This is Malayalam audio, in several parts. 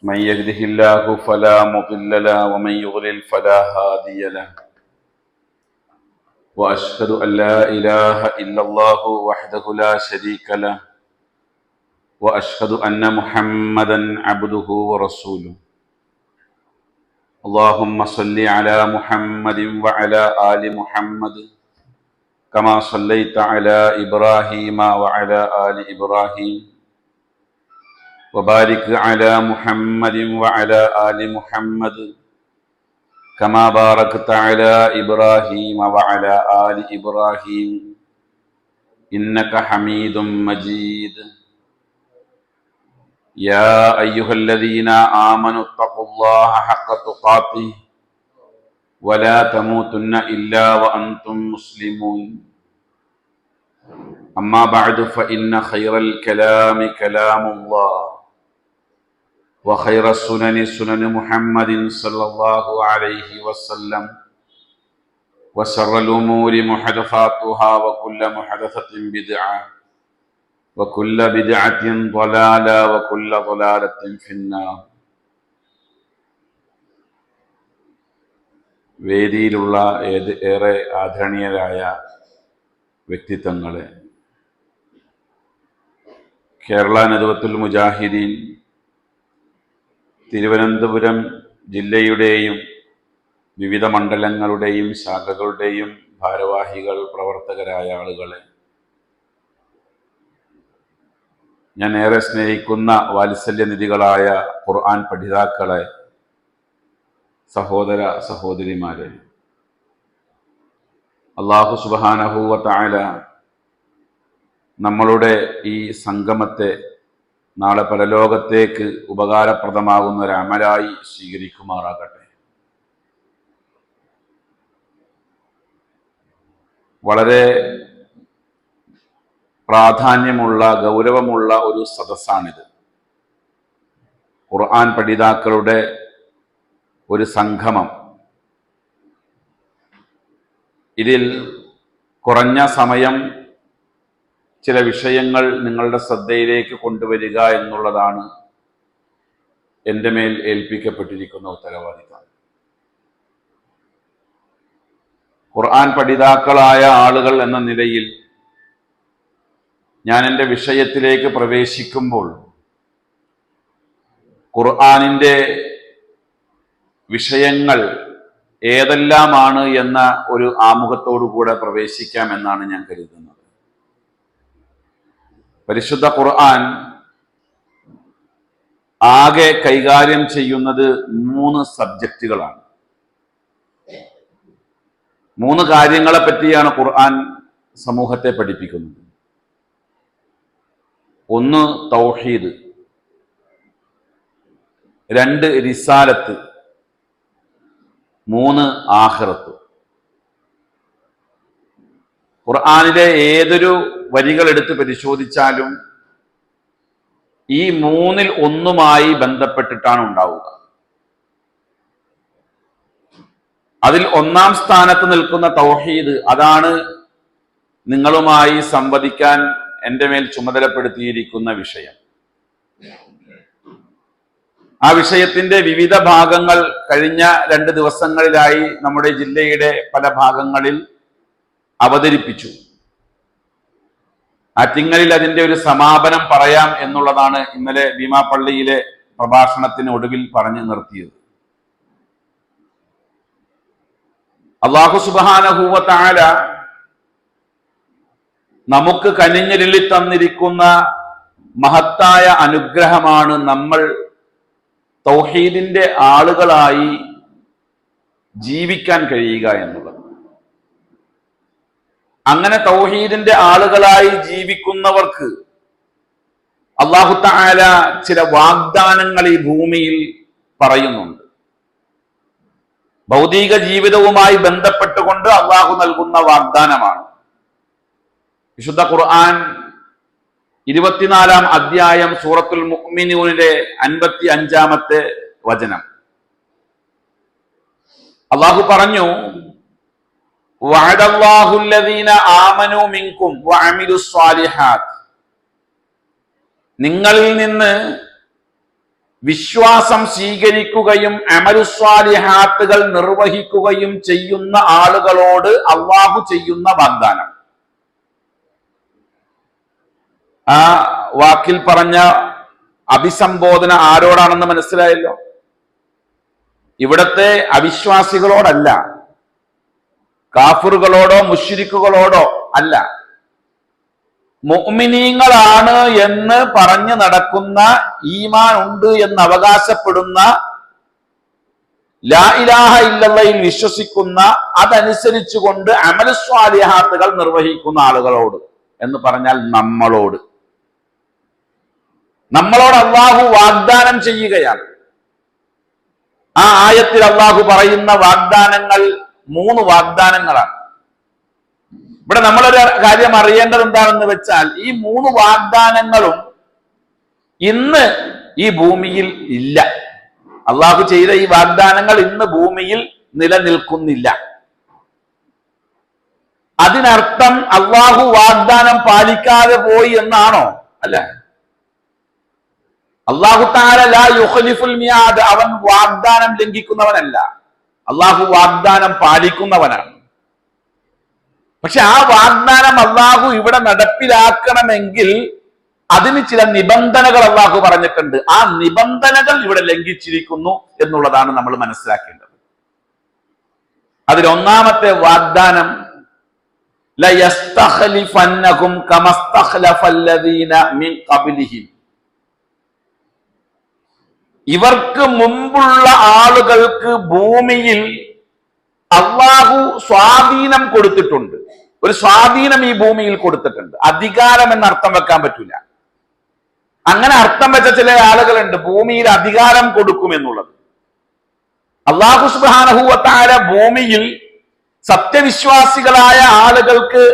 من يهده الله فلا مضل له ومن يضلل فلا هادي له وأشهد أن لا إله إلا الله وحده لا شريك له وأشهد أن محمدا عبده ورسوله اللهم صل على محمد وعلى آل محمد كما صليت على إبراهيم وعلى آل إبراهيم وبارك على محمد وعلى آل محمد كما باركت على إبراهيم وعلى آل إبراهيم إنك حميد مجيد يا أيها الذين آمنوا اتقوا الله حق تقاته ولا تموتن إلا وأنتم مسلمون أما بعد فإن خير الكلام كلام الله وخير السنن سنن محمد صلى الله عليه وسلم وشر الأمور محدثاتها وكل محدثة بدعة وكل بدعة ضلالة وكل ضلالة في النار. വേദിയിലുള്ള ഏറെ ആദരണീയരായ വ്യക്തിത്വങ്ങളെ, കേരള നദ്വത്തുൽ മുജാഹിദീൻ തിരുവനന്തപുരം ജില്ലയുടെയും വിവിധ മണ്ഡലങ്ങളുടെയും ശാഖകളുടെയും ഭാരവാഹികൾ, പ്രവർത്തകരായ ആളുകളെ, ഞാൻ ഏറെ സ്നേഹിക്കുന്ന വാത്സല്യനിധികളായ ഖുർആൻ പഠിതാക്കളെ, സഹോദര സഹോദരിമാരെ, അല്ലാഹു സുബ്ഹാനഹു വ തആല നമ്മളുടെ ഈ സംഗമത്തെ നാളെ പരലോകത്തേക്ക് ഉപകാരപ്രദമാകുന്ന ഒരു അമലായി സ്വീകരിക്കുമാറാകട്ടെ. വളരെ പ്രാധാന്യമുള്ള, ഗൗരവമുള്ള ഒരു സദസ്സാണിത്. ഖുർആൻ പഠിതാക്കളുടെ ഒരു സംഗമം. ഇതിൽ കുറഞ്ഞ സമയം ചില വിഷയങ്ങൾ നിങ്ങളുടെ ശ്രദ്ധയിലേക്ക് കൊണ്ടുവരിക എന്നുള്ളതാണ് എൻ്റെ മേൽ ഏൽപ്പിക്കപ്പെട്ടിരിക്കുന്ന ഉത്തരവാദിത്തം. ഖുർആൻ പഠിതാക്കളായ ആളുകൾ എന്ന നിലയിൽ ഞാൻ എൻ്റെ വിഷയത്തിലേക്ക് പ്രവേശിക്കുമ്പോൾ ഖുർആനിൻ്റെ വിഷയങ്ങൾ ഏതെല്ലാമാണ് എന്ന ഒരു ആമുഖത്തോടു കൂടെ പ്രവേശിക്കാമെന്നാണ് ഞാൻ കരുതുന്നത്. പരിശുദ്ധ ഖുർആൻ ആകെ കൈകാര്യം ചെയ്യുന്നത് 3 സബ്ജക്റ്റുകളാണ്. 3 കാര്യങ്ങളെ പറ്റിയാണ് ഖുർആൻ സമൂഹത്തെ പഠിപ്പിക്കുന്നത്. 1 തൗഹീദ്, 2 റിസാലത്ത്, 3 ആഖിറത്ത്. ഖുർആനിലെ ഏതൊരു വരികൾ എടുത്ത് പരിശോധിച്ചാലും ഈ 3-ൽ ഒന്നുമായി ബന്ധപ്പെട്ടിട്ടാണ് ഉണ്ടാവുക. അതിൽ 1-ാം സ്ഥാനത്ത് നിൽക്കുന്ന തൗഹീദ്, അതാണ് നിങ്ങളുമായി സംവദിക്കാൻ എൻ്റെ മേൽ ചുമതലപ്പെടുത്തിയിരിക്കുന്ന വിഷയം. ആ വിഷയത്തിന്റെ വിവിധ ഭാഗങ്ങൾ കഴിഞ്ഞ 2 ദിവസങ്ങളിലായി നമ്മുടെ ജില്ലയുടെ പല ഭാഗങ്ങളിൽ അവതരിപ്പിച്ചു. ആറ്റിങ്ങലിൽ അതിന്റെ ഒരു സമാപനം പറയാം എന്നുള്ളതാണ് ഇന്നലെ ഭീമാപ്പള്ളിയിലെ പ്രഭാഷണത്തിന് ഒടുവിൽ പറഞ്ഞു നിർത്തിയത്. അല്ലാഹു സുബ്ഹാനഹു വ തആല നമുക്ക് കനിഞ്ഞരുളി തന്നിരിക്കുന്ന മഹത്തായ അനുഗ്രഹമാണ് നമ്മൾ തൗഹീദിന്റെ ആളുകളായി ജീവിക്കാൻ കഴിയുക എന്നുള്ളത്. അങ്ങനെ തൗഹീദിന്റെ ആളുകളായി ജീവിക്കുന്നവർക്ക് അല്ലാഹു തആല ചില വാഗ്ദാനങ്ങൾ ഈ ഭൂമിയിൽ പറയുന്നുണ്ട്. ഭൗതിക ജീവിതവുമായി ബന്ധപ്പെട്ടുകൊണ്ട് അല്ലാഹു നൽകുന്ന വാഗ്ദാനമാണ്. വിശുദ്ധ ഖുർആൻ 24-ാം അധ്യായം സൂറത്തുൽ മുഅ്മിനൂനിലെ 55-ാമത്തെ വചനം അല്ലാഹു പറഞ്ഞു, വഅദല്ലാഹു അല്ലദീന ആമനൂ മിൻകും വഅമിലുസ് സ്വാലിഹാത്ത്, നിങ്ങളിൽ നിന്ന് വിശ്വാസം സ്വീകരിക്കുകയും അമലുസ്വാലിഹാത്തുകൾ നിർവഹിക്കുകയും ചെയ്യുന്ന ആളുകളോട് അള്ളാഹു ചെയ്യുന്ന വാഗ്ദാനം. ആ വാക്കിൽ പറഞ്ഞ അഭിസംബോധന ആരോടാണെന്ന് മനസ്സിലായല്ലോ. ഇവിടത്തെ അവിശ്വാസികളോടല്ല, കാഫിറുകളോടോ മുശ്രിക്കുകളോടോ അല്ല, മുഅ്മിനീങ്ങളാണ് എന്ന് പറഞ്ഞു നടക്കുന്ന, ഈമാൻ ഉണ്ട് എന്ന് അവകാശപ്പെടുന്ന, ലാ ഇലാഹ ഇല്ലല്ലയിൽ വിശ്വസിക്കുന്ന, അതനുസരിച്ചുകൊണ്ട് അമലുസ്വാലിഹാത്തുകൾ നിർവഹിക്കുന്ന ആളുകളോട് എന്ന് പറഞ്ഞാൽ നമ്മളോട് അള്ളാഹു വാഗ്ദാനം ചെയ്യുകയാണ്. ആ ആയത്തിൽ അള്ളാഹു പറയുന്ന വാഗ്ദാനങ്ങൾ 3 വാഗ്ദാനങ്ങളാണ്. ഇവിടെ നമ്മളൊരു കാര്യം അറിയേണ്ടത് എന്താണെന്ന് വെച്ചാൽ, ഈ 3 വാഗ്ദാനങ്ങളും ഇന്ന് ഈ ഭൂമിയിൽ ഇല്ല. അള്ളാഹു ചെയ്ത ഈ വാഗ്ദാനങ്ങൾ ഇന്ന് ഭൂമിയിൽ നിലനിൽക്കുന്നില്ല. അതിനർത്ഥം അള്ളാഹു വാഗ്ദാനം പാലിക്കാതെ പോയി എന്നാണോ? അല്ല. അള്ളാഹു തആല ലാ യുഖ്ലിഫുൽ മിയാദ്, അവൻ വാഗ്ദാനം ലംഘിക്കുന്നവനല്ല, അള്ളാഹു വാഗ്ദാനം പാലിക്കുന്നവനാണ്. പക്ഷെ ആ വാഗ്ദാനം അള്ളാഹു ഇവിടെ നടപ്പിലാക്കണമെങ്കിൽ അതിന് ചില നിബന്ധനകൾ അള്ളാഹു പറഞ്ഞിട്ടുണ്ട്. ആ നിബന്ധനകൾ ഇവിടെ ലംഘിച്ചിരിക്കുന്നു എന്നുള്ളതാണ് നമ്മൾ മനസ്സിലാക്കേണ്ടത്. അതിലൊന്നാമത്തെ വാഗ്ദാനം ലയസ്തഖ്ലിഫന്നകും കമസ്തഖ്ലഫല്ലദീന മിൻ ഖബ്ലിഹിം, ഇവർക്ക് മുമ്പുള്ള ആളുകൾക്ക് ഭൂമിയിൽ അള്ളാഹു സ്വാധീനം കൊടുത്തിട്ടുണ്ട്. ഒരു സ്വാധീനം ഈ ഭൂമിയിൽ കൊടുത്തിട്ടുണ്ട്. അധികാരം എന്ന് അർത്ഥം വെക്കാൻ പറ്റില്ല. അങ്ങനെ അർത്ഥം വെച്ച ചില ആളുകളുണ്ട്, ഭൂമിയിൽ അധികാരം കൊടുക്കും എന്നുള്ളത്. അള്ളാഹു സുബ്ഹാനഹു വ തആല ഭൂമിയിൽ സത്യവിശ്വാസികളായ ആളുകൾക്ക്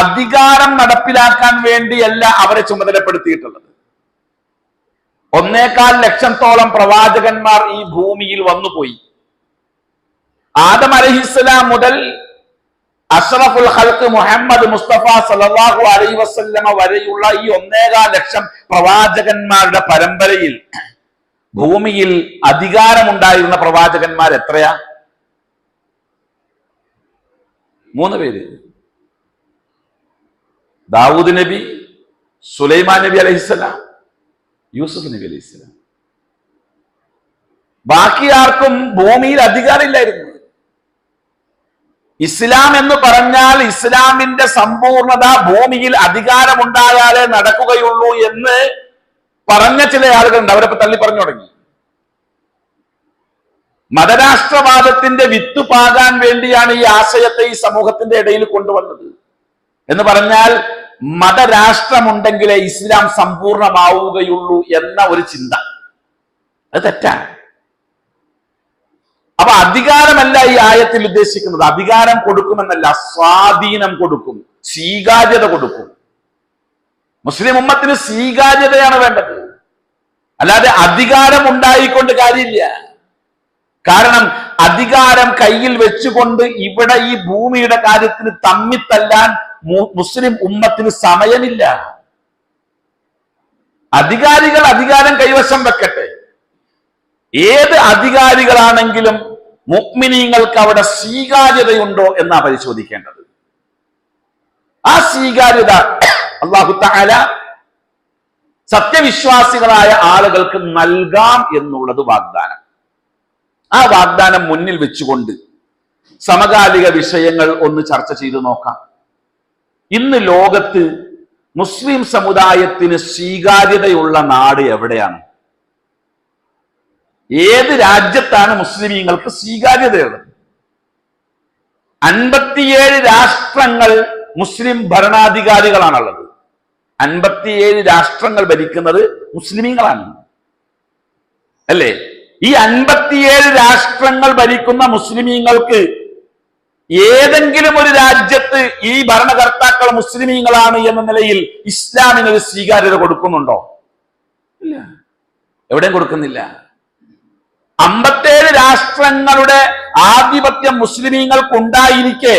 അധികാരം നടപ്പിലാക്കാൻ വേണ്ടിയല്ല അവരെ ചുമതലപ്പെടുത്തിയിട്ടുള്ളത്. 1.25 ലക്ഷത്തോളം പ്രവാചകന്മാർ ഈ ഭൂമിയിൽ വന്നുപോയി. ആദം അലൈഹിസ്സലാം മുതൽ അഷ്റഫുൽ ഖൽഖ് മുഹമ്മദ് മുസ്തഫ സല്ലല്ലാഹു അലൈഹി വസല്ലമ വരെയുള്ള ഈ 1.25 ലക്ഷം പ്രവാചകന്മാരുടെ പരമ്പരയിൽ ഭൂമിയിൽ അധികാരമുണ്ടായിരുന്ന പ്രവാചകന്മാർ എത്രയാ? 3 പേര്. ദാവൂദ് നബി, സുലൈമാൻ നബി അലൈഹിസ്സലാം, യൂസുഫ് നബി അലൈഹിസ്സലാം. ബാക്കി ആർക്കും ഭൂമിയിൽ അധികാരമില്ലായിരുന്നു. ഇസ്ലാം എന്ന് പറഞ്ഞാൽ ഇസ്ലാമിന്റെ സമ്പൂർണത ഭൂമിയിൽ അധികാരമുണ്ടായാലേ നടക്കുകയുള്ളൂ എന്ന് പറഞ്ഞ ചില ആളുകളുണ്ട്. അവരപ്പോ തള്ളി പറഞ്ഞു തുടങ്ങി. മതരാഷ്ട്രവാദത്തിന്റെ വിത്ത് പാകാൻ വേണ്ടിയാണ് ഈ ആശയത്തെ ഈ സമൂഹത്തിന്റെ ഇടയിൽ കൊണ്ടുവന്നത്. എന്ന് പറഞ്ഞാൽ മതരാഷ്ട്രമുണ്ടെങ്കിലേ ഇസ്ലാം സമ്പൂർണമാവുകയുള്ളൂ എന്ന ഒരു ചിന്ത. അത് തെറ്റാണ്. അപ്പൊ അധികാരമല്ല ഈ ആയത്തിൽ ഉദ്ദേശിക്കുന്നത്. അധികാരം കൊടുക്കുമെന്നല്ല, സ്വാധീനം കൊടുക്കും, സ്വീകാര്യത കൊടുക്കും. മുസ്ലിം ഉമ്മത്തിന് സ്വീകാര്യതയാണ് വേണ്ടത്, അല്ലാതെ അധികാരം ഉണ്ടായിക്കൊണ്ട് കാര്യമില്ല. കാരണം അധികാരം കയ്യിൽ വെച്ചുകൊണ്ട് ഇവിടെ ഈ ഭൂമിയുടെ കാര്യത്തിന് തമ്മിത്തല്ലാൻ മുസ്ലിം ഉമ്മത്തിന് സമയമില്ല. അധികാരികൾ അധികാരം കൈവശം വെക്കട്ടെ. ഏത് അധികാരികളാണെങ്കിലും മുഅ്മിനീങ്ങൾക്ക് അവിടെ സ്വീകാര്യതയുണ്ടോ എന്നാ പരിശോധിക്കേണ്ടത്. ആ സ്വീകാര്യത അല്ലാഹു തആല സത്യവിശ്വാസികളായ ആളുകൾക്ക് നൽകാം എന്നുള്ളത് വാഗ്ദാനം. ആ വാഗ്ദാനം മുന്നിൽ വെച്ചുകൊണ്ട് സമകാലിക വിഷയങ്ങൾ ഒന്ന് ചർച്ച ചെയ്തു നോക്കാം. ഇന്ന് ലോകത്ത് മുസ്ലിം സമുദായത്തിന് സ്വീകാര്യതയുള്ള നാട് എവിടെയാണ്? ഏത് രാജ്യത്താണ് മുസ്ലിമീങ്ങൾക്ക് സ്വീകാര്യതയുള്ളത്? 57 രാഷ്ട്രങ്ങൾ മുസ്ലിം ഭരണാധികാരികളാണുള്ളത്. 57 രാഷ്ട്രങ്ങൾ ഭരിക്കുന്നത് മുസ്ലിമീങ്ങളാണ്, അല്ലേ? ഈ 57 രാഷ്ട്രങ്ങൾ ഭരിക്കുന്ന മുസ്ലിമീങ്ങൾക്ക് ഏതെങ്കിലും ഒരു രാജ്യത്ത് ഈ ഭരണകർത്താക്കൾ മുസ്ലിമീങ്ങളാണ് എന്ന നിലയിൽ ഇസ്ലാമിനൊരു സ്വീകാര്യത കൊടുക്കുന്നുണ്ടോ? ഇല്ല, എവിടെയും കൊടുക്കുന്നില്ല. 57 രാഷ്ട്രങ്ങളുടെ ആധിപത്യം മുസ്ലിമീങ്ങൾക്കുണ്ടായിരിക്കെ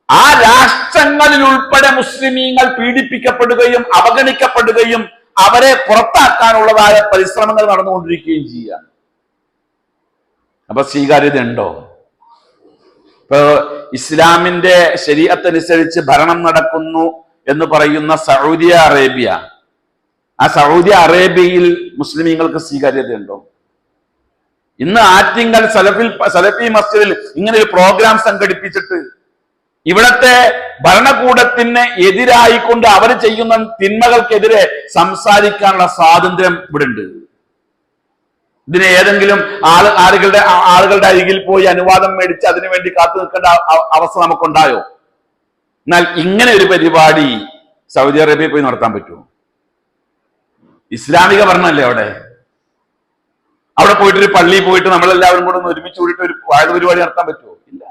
ആ രാഷ്ട്രങ്ങളിൽ ഉൾപ്പെടെ മുസ്ലിമീങ്ങൾ പീഡിപ്പിക്കപ്പെടുകയും അവഗണിക്കപ്പെടുകയും അവരെ പുറത്താക്കാനുള്ളതായ പരിശ്രമങ്ങൾ നടന്നുകൊണ്ടിരിക്കുകയും ചെയ്യുകയാണ്. അപ്പൊ സ്വീകാര്യത ഉണ്ടോ? ഇപ്പൊ ഇസ്ലാമിന്റെ ശരീഅത്തനുസരിച്ച് ഭരണം നടക്കുന്നു എന്ന് പറയുന്ന സൗദി അറേബ്യ, ആ സൗദി അറേബ്യയിൽ മുസ്ലിമീങ്ങൾക്ക് സ്വീകാര്യതയുണ്ടോ? ഇന്ന് ആറ്റിങ്ങൽ സലഫി മസ്ജിദിൽ ഇങ്ങനെ ഒരു പ്രോഗ്രാം സംഘടിപ്പിച്ചിട്ട് ഇവിടത്തെ ഭരണകൂടത്തിന് എതിരായിക്കൊണ്ട് അവർ ചെയ്യുന്ന തിന്മകൾക്കെതിരെ സംസാരിക്കാനുള്ള സ്വാതന്ത്ര്യം ഇവിടെ ഉണ്ട്. ഇതിന് ഏതെങ്കിലും ആളുകളുടെ അരികിൽ പോയി അനുവാദം മേടിച്ച് അതിനുവേണ്ടി കാത്തു നിൽക്കേണ്ട അവസ്ഥ നമുക്കുണ്ടായോ? എന്നാൽ ഇങ്ങനെ ഒരു പരിപാടി സൗദി അറേബ്യയിൽ പോയി നടത്താൻ പറ്റുമോ? ഇസ്ലാമിക ഭരണമല്ലേ അവിടെ പോയിട്ട് ഒരു പള്ളിയിൽ പോയിട്ട് നമ്മളെല്ലാവരും കൂടെ ഒന്ന് ഒരുമിച്ച് കൂടിയിട്ട് ഒരു വാഴ പരിപാടി നടത്താൻ പറ്റുമോ? ഇല്ല.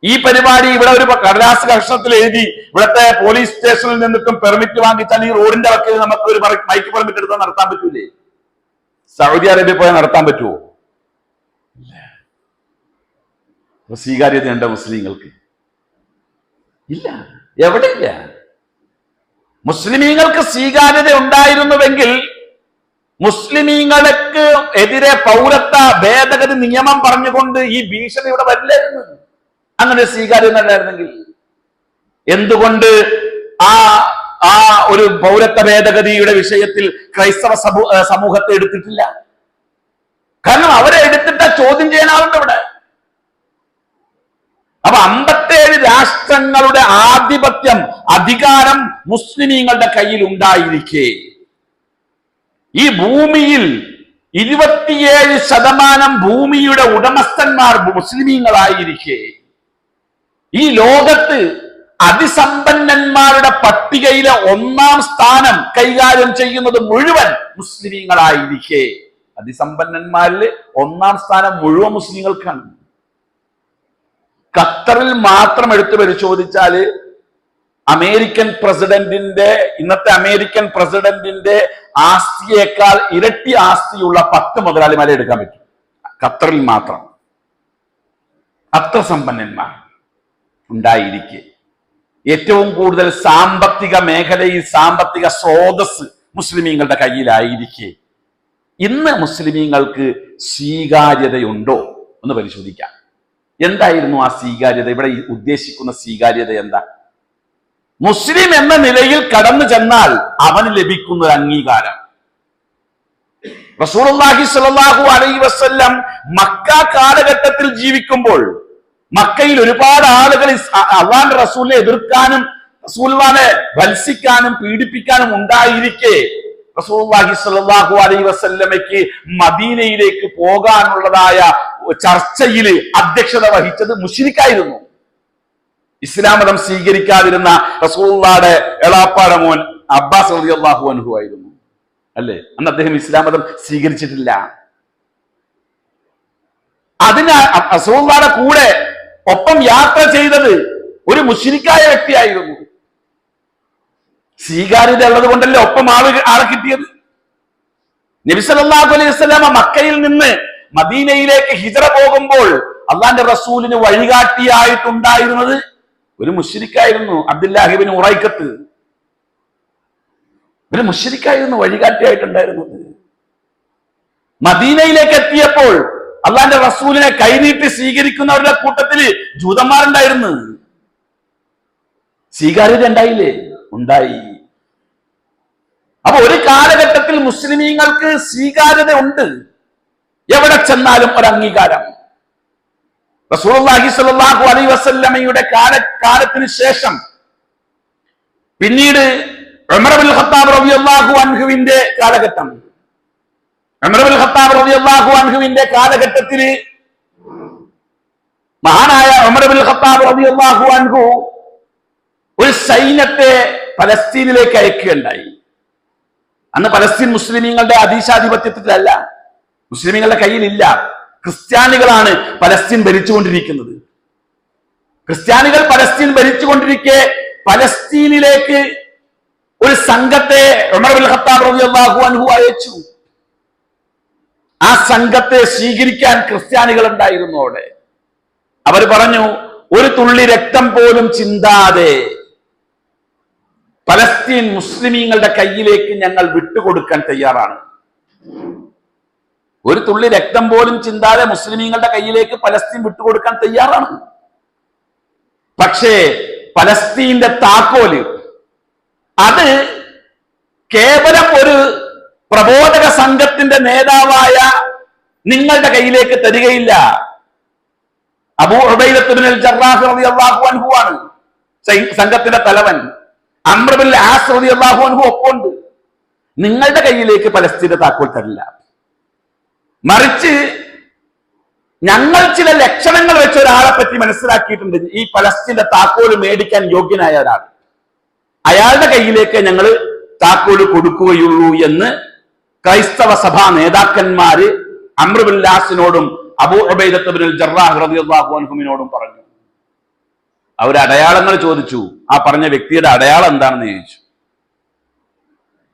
ഈ പരിപാടി ഇവിടെ ഒരു കടലാസ് കഷണത്തിൽ എഴുതി ഇവിടുത്തെ പോലീസ് സ്റ്റേഷനിൽ നിന്നിട്ടും പെർമിറ്റ് വാങ്ങിച്ചാൽ ഈ റോഡിന്റെ വക്കിൽ നമുക്ക് ഒരു മൈക്ക് പെർമിറ്റ് എടുത്താൽ നടത്താൻ പറ്റൂലേ? സൗദി അറേബ്യ പോയാൽ നടത്താൻ പറ്റുമോ? സ്വീകാര്യതയുണ്ടോ മുസ്ലിങ്ങൾക്ക്? ഇല്ല, എവിടെയില്ല. മുസ്ലിമീങ്ങൾക്ക് സ്വീകാര്യത ഉണ്ടായിരുന്നുവെങ്കിൽ മുസ്ലിമീങ്ങൾക്ക് എതിരെ പൗരത്വ ഭേദഗതി നിയമം പറഞ്ഞുകൊണ്ട് ഈ ഭീഷണി ഇവിടെ വരില്ലായിരുന്നു. അങ്ങനെ സ്വീകാര്യത ഉണ്ടായിരുന്നെങ്കിൽ എന്തുകൊണ്ട് ആ ഒരു പൗരത്വ ഭേദഗതിയുടെ വിഷയത്തിൽ ക്രൈസ്തവ സമൂഹത്തെ എടുത്തിട്ടില്ല? കാരണം അവരെ എടുത്തിട്ട് ചോദ്യം ചെയ്യാനാവുണ്ട് ഇവിടെ. അപ്പൊ 57 രാഷ്ട്രങ്ങളുടെ ആധിപത്യം, അധികാരം മുസ്ലിമീങ്ങളുടെ കയ്യിൽ ഉണ്ടായിരിക്കെ ഈ ഭൂമിയിൽ 27% ഭൂമിയുടെ ഉടമസ്ഥന്മാർ മുസ്ലിമീങ്ങളായിരിക്കെ ഈ ലോകത്ത് അതിസമ്പന്നന്മാരുടെ പട്ടികയിലെ 1-ാം സ്ഥാനം കൈകാര്യം ചെയ്യുന്നത് മുഴുവൻ മുസ്ലിമീങ്ങളായിരിക്കെ അതിസമ്പന്നന്മാരിൽ 1-ാം സ്ഥാനം മുഴുവൻ മുസ്ലിങ്ങൾക്കാണ്. ഖത്തറിൽ മാത്രം എടുത്തു പരിശോധിച്ചാല് ഇന്നത്തെ അമേരിക്കൻ പ്രസിഡന്റിന്റെ ആസ്തിയേക്കാൾ ഇരട്ടി ആസ്തിയുള്ള 10 മുതലാളിമാരെ എടുക്കാൻ പറ്റും ഖത്തറിൽ മാത്രം. അത്ര സമ്പന്നന്മാർ ഉണ്ടായിരിക്കെ ഏറ്റവും കൂടുതൽ സാമ്പത്തിക മേഖലയിൽ സാമ്പത്തിക സ്രോതസ് മുസ്ലിമീങ്ങളുടെ കയ്യിലായിരിക്കെ ഇന്ന് മുസ്ലിമീങ്ങൾക്ക് സ്വീകാര്യതയുണ്ടോ എന്ന് പരിശോധിക്കാം. എന്തായിരുന്നു ആ സ്വീകാര്യത? ഇവിടെ ഉദ്ദേശിക്കുന്ന സ്വീകാര്യത എന്താ? മുസ്ലിം എന്ന നിലയിൽ കടന്നു ചെന്നാൽ അവന് ലഭിക്കുന്ന ഒരു അംഗീകാരം. റസൂലുള്ളാഹി സ്വല്ലല്ലാഹു അലൈഹി വസല്ലം മക്ക കാലഘട്ടത്തിൽ ജീവിക്കുമ്പോൾ മക്കയിൽ ഒരുപാട് ആളുകൾ അള്ളാഹുവിന്റെ റസൂലിനെ എതിർക്കാനും റസൂലുള്ളാഹിനെ വത്സിക്കാനും പീഡിപ്പിക്കാനും ഉണ്ടായിരിക്കെ റസൂലുള്ളാഹി സ്വല്ലല്ലാഹു അലൈഹി വസല്ലമയ്ക്ക് മദീനയിലേക്ക് പോകാനുള്ളതായ ചർച്ചയിൽ അധ്യക്ഷത വഹിച്ചത് മുശ്രിക്കായിരുന്നു. ഇസ്ലാം മതം സ്വീകരിക്കാതിരുന്ന റസൂലുള്ളാഹിയുടെ എളാപ്പാടെ മോൻ അബ്ബാസ് റളിയല്ലാഹു അൻഹു ആയിരുന്നു. അല്ലേ? അന്ന് അദ്ദേഹം ഇസ്ലാം മതം സ്വീകരിച്ചിട്ടില്ല. അതിന് റസൂലുള്ളാഹിയുടെ കൂടെ ഒപ്പം യാത്ര ചെയ്തത് ഒരു മുശ്രിക്കായ വ്യക്തിയായിരുന്നു. സ്വീകാര്യത ഉള്ളത് കൊണ്ടല്ലേ ഒപ്പം ആളെ കിട്ടിയത്. നബി സല്ലല്ലാഹു അലൈഹി വസല്ലം മക്കയിൽ നിന്ന് മദീനയിലേക്ക് ഹിജ്റ പോകുമ്പോൾ അള്ളാന്റെ റസൂലിന് വഴികാട്ടിയായിട്ടുണ്ടായിരുന്നത് ഒരു മുശ്രിക്കായിരുന്നു. അബ്ദുല്ലാഹി ഇബ്നു ഉറൈഖത്ത് ഒരു മുശ്രിക്കായിരുന്നു വഴികാട്ടിയായിട്ടുണ്ടായിരുന്നത്. മദീനയിലേക്ക് എത്തിയപ്പോൾ അള്ളാന്റെ റസൂലിനെ കൈനീട്ടി സ്വീകരിക്കുന്നവരുടെ കൂട്ടത്തിൽ ജൂതന്മാരുണ്ടായിരുന്നു. സ്വീകാര്യത ഉണ്ടായില്ലേ? ഉണ്ടായി. അപ്പൊ ഒരു കാലഘട്ടത്തിൽ മുസ്ലിമീങ്ങൾക്ക് സ്വീകാര്യത ഉണ്ട്. എവിടെ ചെന്നാലും ഒരു അംഗീകാരം. റസൂലുള്ളാഹി സ്വല്ലല്ലാഹു അലൈഹി വസല്ലമയുടെ കാലത്തിന് ശേഷം പിന്നീട് ഉമർ ഇബ്നുൽ ഖത്താബ് റളിയല്ലാഹു അൻഹുവിന്റെ കാലഘട്ടം. ഉമർ ഇബ്നുൽ ഖത്താബ് റളിയല്ലാഹു അൻഹുവിന്റെ കാലഘട്ടത്തിൽ മഹാനായ ഉമർ ഇബ്നുൽ ഖത്താബ് റളിയല്ലാഹു അൻഹു ഒരു സൈന്യത്തെ പലസ്തീനിലേക്ക് അയക്കുകയുണ്ടായി. അന്ന് പലസ്തീൻ മുസ്ലിമീങ്ങളുടെ അധീശാധിപത്യത്തിലല്ല, മുസ്ലിമീങ്ങളുടെ കയ്യിലില്ല. ക്രിസ്ത്യാനികളാണ് പലസ്തീൻ ഭരിച്ചുകൊണ്ടിരിക്കുന്നത്. ക്രിസ്ത്യാനികൾ പലസ്തീൻ ഭരിച്ചുകൊണ്ടിരിക്കെ പലസ്തീനിലേക്ക് ഒരു സംഘത്തെ ഉമർ ഇബ്നുൽ ഖത്താബ് റളിയല്ലാഹു അൻഹു അയച്ചു. ആ സംഘത്തെ സ്വീകരിക്കാൻ ക്രിസ്ത്യാനികൾ ഉണ്ടായിരുന്നു അവിടെ. അവർ പറഞ്ഞു, ഒരു തുള്ളി രക്തം പോലും ചിന്താതെ പലസ്തീൻ മുസ്ലിമീങ്ങളുടെ കയ്യിലേക്ക് ഞങ്ങൾ വിട്ടുകൊടുക്കാൻ തയ്യാറാണ്. ഒരു തുള്ളി രക്തം പോലും ചിന്താതെ മുസ്ലിമീങ്ങളുടെ കയ്യിലേക്ക് പലസ്തീൻ വിട്ടുകൊടുക്കാൻ തയ്യാറാണ്. പക്ഷേ പലസ്തീന്റെ താക്കോല് അത് കേവലം ഒരു പ്രബോധക സംഘത്തിന്റെ നേതാവായ നിങ്ങളുടെ കയ്യിലേക്ക് തരികയില്ല. അബൂ ഉബൈദത്ത് ബിനുൽ ജറാഹ് റളിയല്ലാഹു അൻഹു ആണ് സംഘത്തിന്റെ തലവൻ. അംർ ബിൻ ആസ് റളിയല്ലാഹു അൻഹു ഒപ്പമുണ്ട്. നിങ്ങളുടെ കയ്യിലേക്ക് പലസ്തീന്റെ താക്കോൽ തരില്ല. മറിച്ച് ഞങ്ങൾ ചില ലക്ഷണങ്ങൾ വെച്ച ഒരാളെ പറ്റി മനസ്സിലാക്കിയിട്ടുണ്ട്. ഈ പലസ്തീന്റെ താക്കോല് മേടിക്കാൻ യോഗ്യനായ ഒരാൾ, അയാളുടെ കയ്യിലേക്ക് ഞങ്ങൾ താക്കോല് കൊടുക്കുകയുള്ളൂ എന്ന് ക്രൈസ്തവ സഭാ നേതാക്കന്മാര് അംർ ബിൻ ആസിനോടും അബൂ ഉബൈദത്ത് ബിനുൽ ജറാഹ് റളിയല്ലാഹു അൻഹുവിനോടും പറഞ്ഞു. അവർ അടയാളങ്ങൾ ചോദിച്ചു. ആ പറഞ്ഞ വ്യക്തിയുടെ അടയാളം എന്താണെന്ന് ചോദിച്ചു.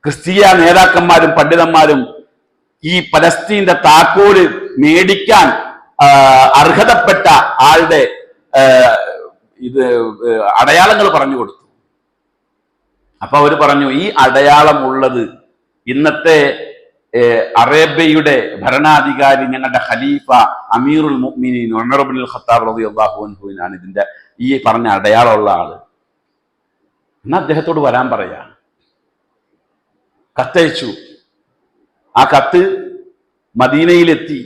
ക്രിസ്തീയ നേതാക്കന്മാരും പണ്ഡിതന്മാരും ഈ പലസ്തീന്റെ താക്കോല് മേടിക്കാൻ അർഹതപ്പെട്ട ആളുടെ അടയാളങ്ങൾ പറഞ്ഞു കൊടുത്തു. അപ്പൊ അവര് പറഞ്ഞു, ഈ അടയാളം ഉള്ളത് ഇന്നത്തെ അറേബ്യയുടെ ഭരണാധികാരി ഞങ്ങളുടെ ഖലീഫ അമീറുൽ മുഅ്മിനീൻ ഉമർ ഇബ്നുൽ ഖത്താബ് റളിയല്ലാഹു അൻഹുവിനാണ് ഇതിന്റെ ഈ പറഞ്ഞ അടയാളമുള്ള ആള്. എന്നാ അദ്ദേഹത്തോട് വരാൻ പറയാ. കത്തയച്ചു. ആ കത്ത് മദീനയിലെത്തി.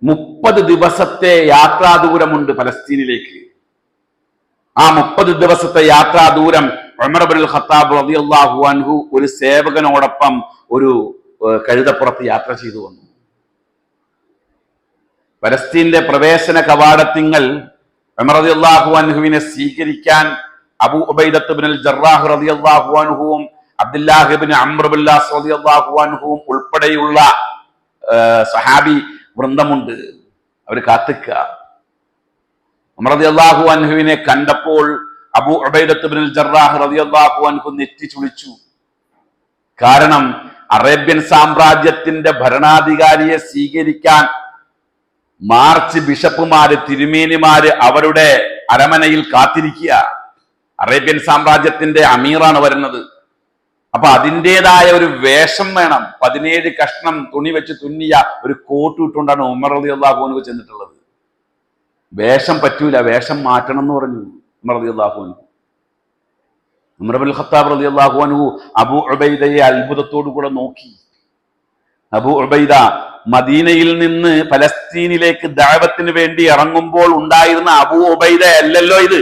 30 ദിവസത്തെ യാത്രാ ദൂരമുണ്ട് പലസ്തീനിലേക്ക്. ആ 30 ദിവസത്തെ യാത്രാ ദൂരം ഉമർ ഇബ്നുൽ ഖത്താബ് റളിയല്ലാഹു അൻഹു ഒരു സേവകനോടൊപ്പം ഒരു കഴുതപ്പുറത്ത് യാത്ര ചെയ്തു വന്നു. പലസ്തീന്റെ പ്രവേശന കവാടത്തിങ്ങൾ ഉമർ റളിയല്ലാഹു അൻഹുവിനെ സ്വീകരിക്കാൻ അബൂ ഉബൈദത്ത് ബിനുൽ ജറാഹ് റളിയല്ലാഹു അൻഹുവും Abdullah ibn Amr bin Aas റളിയല്ലാഹു അൻഹുവും ഉൾപ്പെടെയുള്ള സഹാബി വൃന്ദമുണ്ട്. അവർ കാത്തിക്ക. ഉമർ റളിയല്ലാഹു അൻഹുവിനെ കണ്ടപ്പോൾ അബൂ ഉബൈദത്ത് ബിനുൽ ജറാഹ് റളിയല്ലാഹു അൻഹു നെറ്റി ചുളിച്ചു. കാരണം അറേബ്യൻ സാമ്രാജ്യത്തിന്റെ ഭരണാധികാരിയെ സ്വീകരിക്കാൻ മാർച്ച് ബിഷപ്പുമാര് തിരുമേനിമാര് അവരുടെ അരമനയിൽ കാത്തിരിക്കുക. അറേബ്യൻ സാമ്രാജ്യത്തിന്റെ അമീറാണ് വരുന്നത്. അപ്പൊ അതിൻ്റെതായ ഒരു വേഷം വേണം. 17 കഷ്ണം തുണി വെച്ച് തുന്നിയ ഒരു കോട്ട് ഇട്ടുകൊണ്ടാണ് ഉമർ റളിയല്ലാഹു അൻഹു ചെന്നിട്ടുള്ളത്. വേഷം പറ്റൂല, വേഷം മാറ്റണം എന്ന് പറഞ്ഞു ഉമർ റളിയല്ലാഹു അൻഹു. ഉമർ ഇബ്നുൽ ഖത്താബ് റളിയല്ലാഹു അൻഹു അബൂ ഉബൈദയെ അത്ഭുതത്തോടു കൂടെ നോക്കി. അബൂ ഉബൈദ മദീനയിൽ നിന്ന് പലസ്തീനിലേക്ക് ദഅവത്തിന് വേണ്ടി ഇറങ്ങുമ്പോൾ ഉണ്ടായിരുന്ന അബൂ ഉബൈദ അല്ലല്ലോ ഇത്.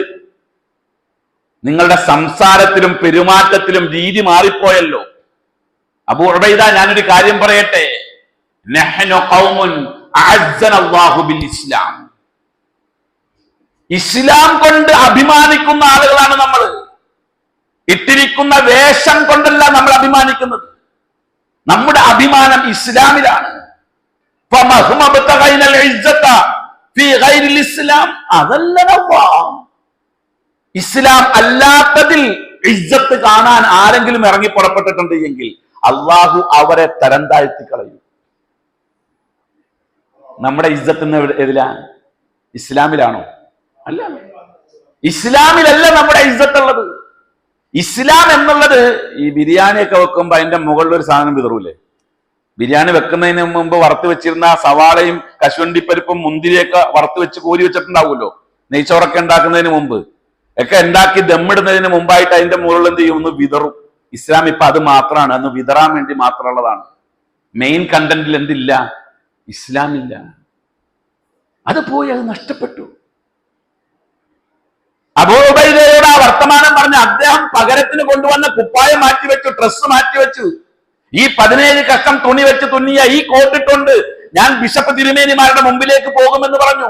നിങ്ങളുടെ സംസാരത്തിലും പെരുമാറ്റത്തിലും രീതി മാറിപ്പോയല്ലോ. അബൂ ഉബൈദ, ഞാനൊരു കാര്യം പറയട്ടെ. നഹ്നു ഖൗമുൻ അഅസ്സനല്ലാഹു ബിൽ ഇസ്ലാം. ഇസ്ലാം കൊണ്ട് അഭിമാനിക്കുന്ന ആളുകളാണ് നമ്മൾ. ഇട്ടിരിക്കുന്ന വേഷം കൊണ്ടല്ല നമ്മൾ അഭിമാനിക്കുന്നത്. നമ്മുടെ അഭിമാനം ഇസ്ലാമിലാണ്. ഇസ്ലാം അല്ലാത്തതിൽ ഇസ്സത്ത് കാണാൻ ആരെങ്കിലും ഇറങ്ങി പുറപ്പെട്ടിട്ടുണ്ട് എങ്കിൽ അള്ളാഹു അവരെ തരം താഴ്ത്തി കളയും. നമ്മുടെ ഇസ്സത്ത് ഏതിലാ? ഇസ്ലാമിലാണോ? അല്ല, ഇസ്ലാമിലല്ല നമ്മുടെ ഇസ്സത്ത് ഉള്ളത്. ഇസ്ലാം എന്നുള്ളത് ഈ ബിരിയാണിയൊക്കെ വെക്കുമ്പോ അതിന്റെ മുകളിൽ ഒരു സാധനം വിതറൂലേ? ബിരിയാണി വെക്കുന്നതിന് മുമ്പ് വറുത്ത് വെച്ചിരുന്ന സവാളയും കശുവണ്ടിപ്പരിപ്പും മുന്തിരിയൊക്കെ വറുത്ത് വെച്ച് കോരി വെച്ചിട്ടുണ്ടാവുമല്ലോ. നെയ്ച്ചോറൊക്കെ ഉണ്ടാക്കുന്നതിന് മുമ്പ് ഒക്കെ ഉണ്ടാക്കി ദമ്മിടുന്നതിന് മുമ്പായിട്ട് അതിന്റെ മുകളിൽ എന്ത് ചെയ്യും? ഒന്ന് വിതറും. ഇസ്ലാം ഇപ്പൊ അത് മാത്രമാണ്, അന്ന് വിതറാൻ വേണ്ടി മാത്രമുള്ളതാണ്. മെയിൻ കണ്ടന്റിൽ എന്തില്ല? ഇസ്ലാമില്ല. അത് പോയി, അത് നഷ്ടപ്പെട്ടു. അബൂ ഉബൈദയോട് ആ വർത്തമാനം പറഞ്ഞ അദ്ദേഹം പകരത്തിന് കൊണ്ടുവന്ന കുപ്പായം മാറ്റിവെച്ചു, ഡ്രസ്സ് മാറ്റിവെച്ചു. ഈ 17 കഷ്ണം തുണി വെച്ച് തുന്നിയ ഈ കോട്ടിട്ടുണ്ട് ഞാൻ ബിഷപ്പ് തിരുമേനിമാരുടെ മുമ്പിലേക്ക് പോകുമെന്ന് പറഞ്ഞു.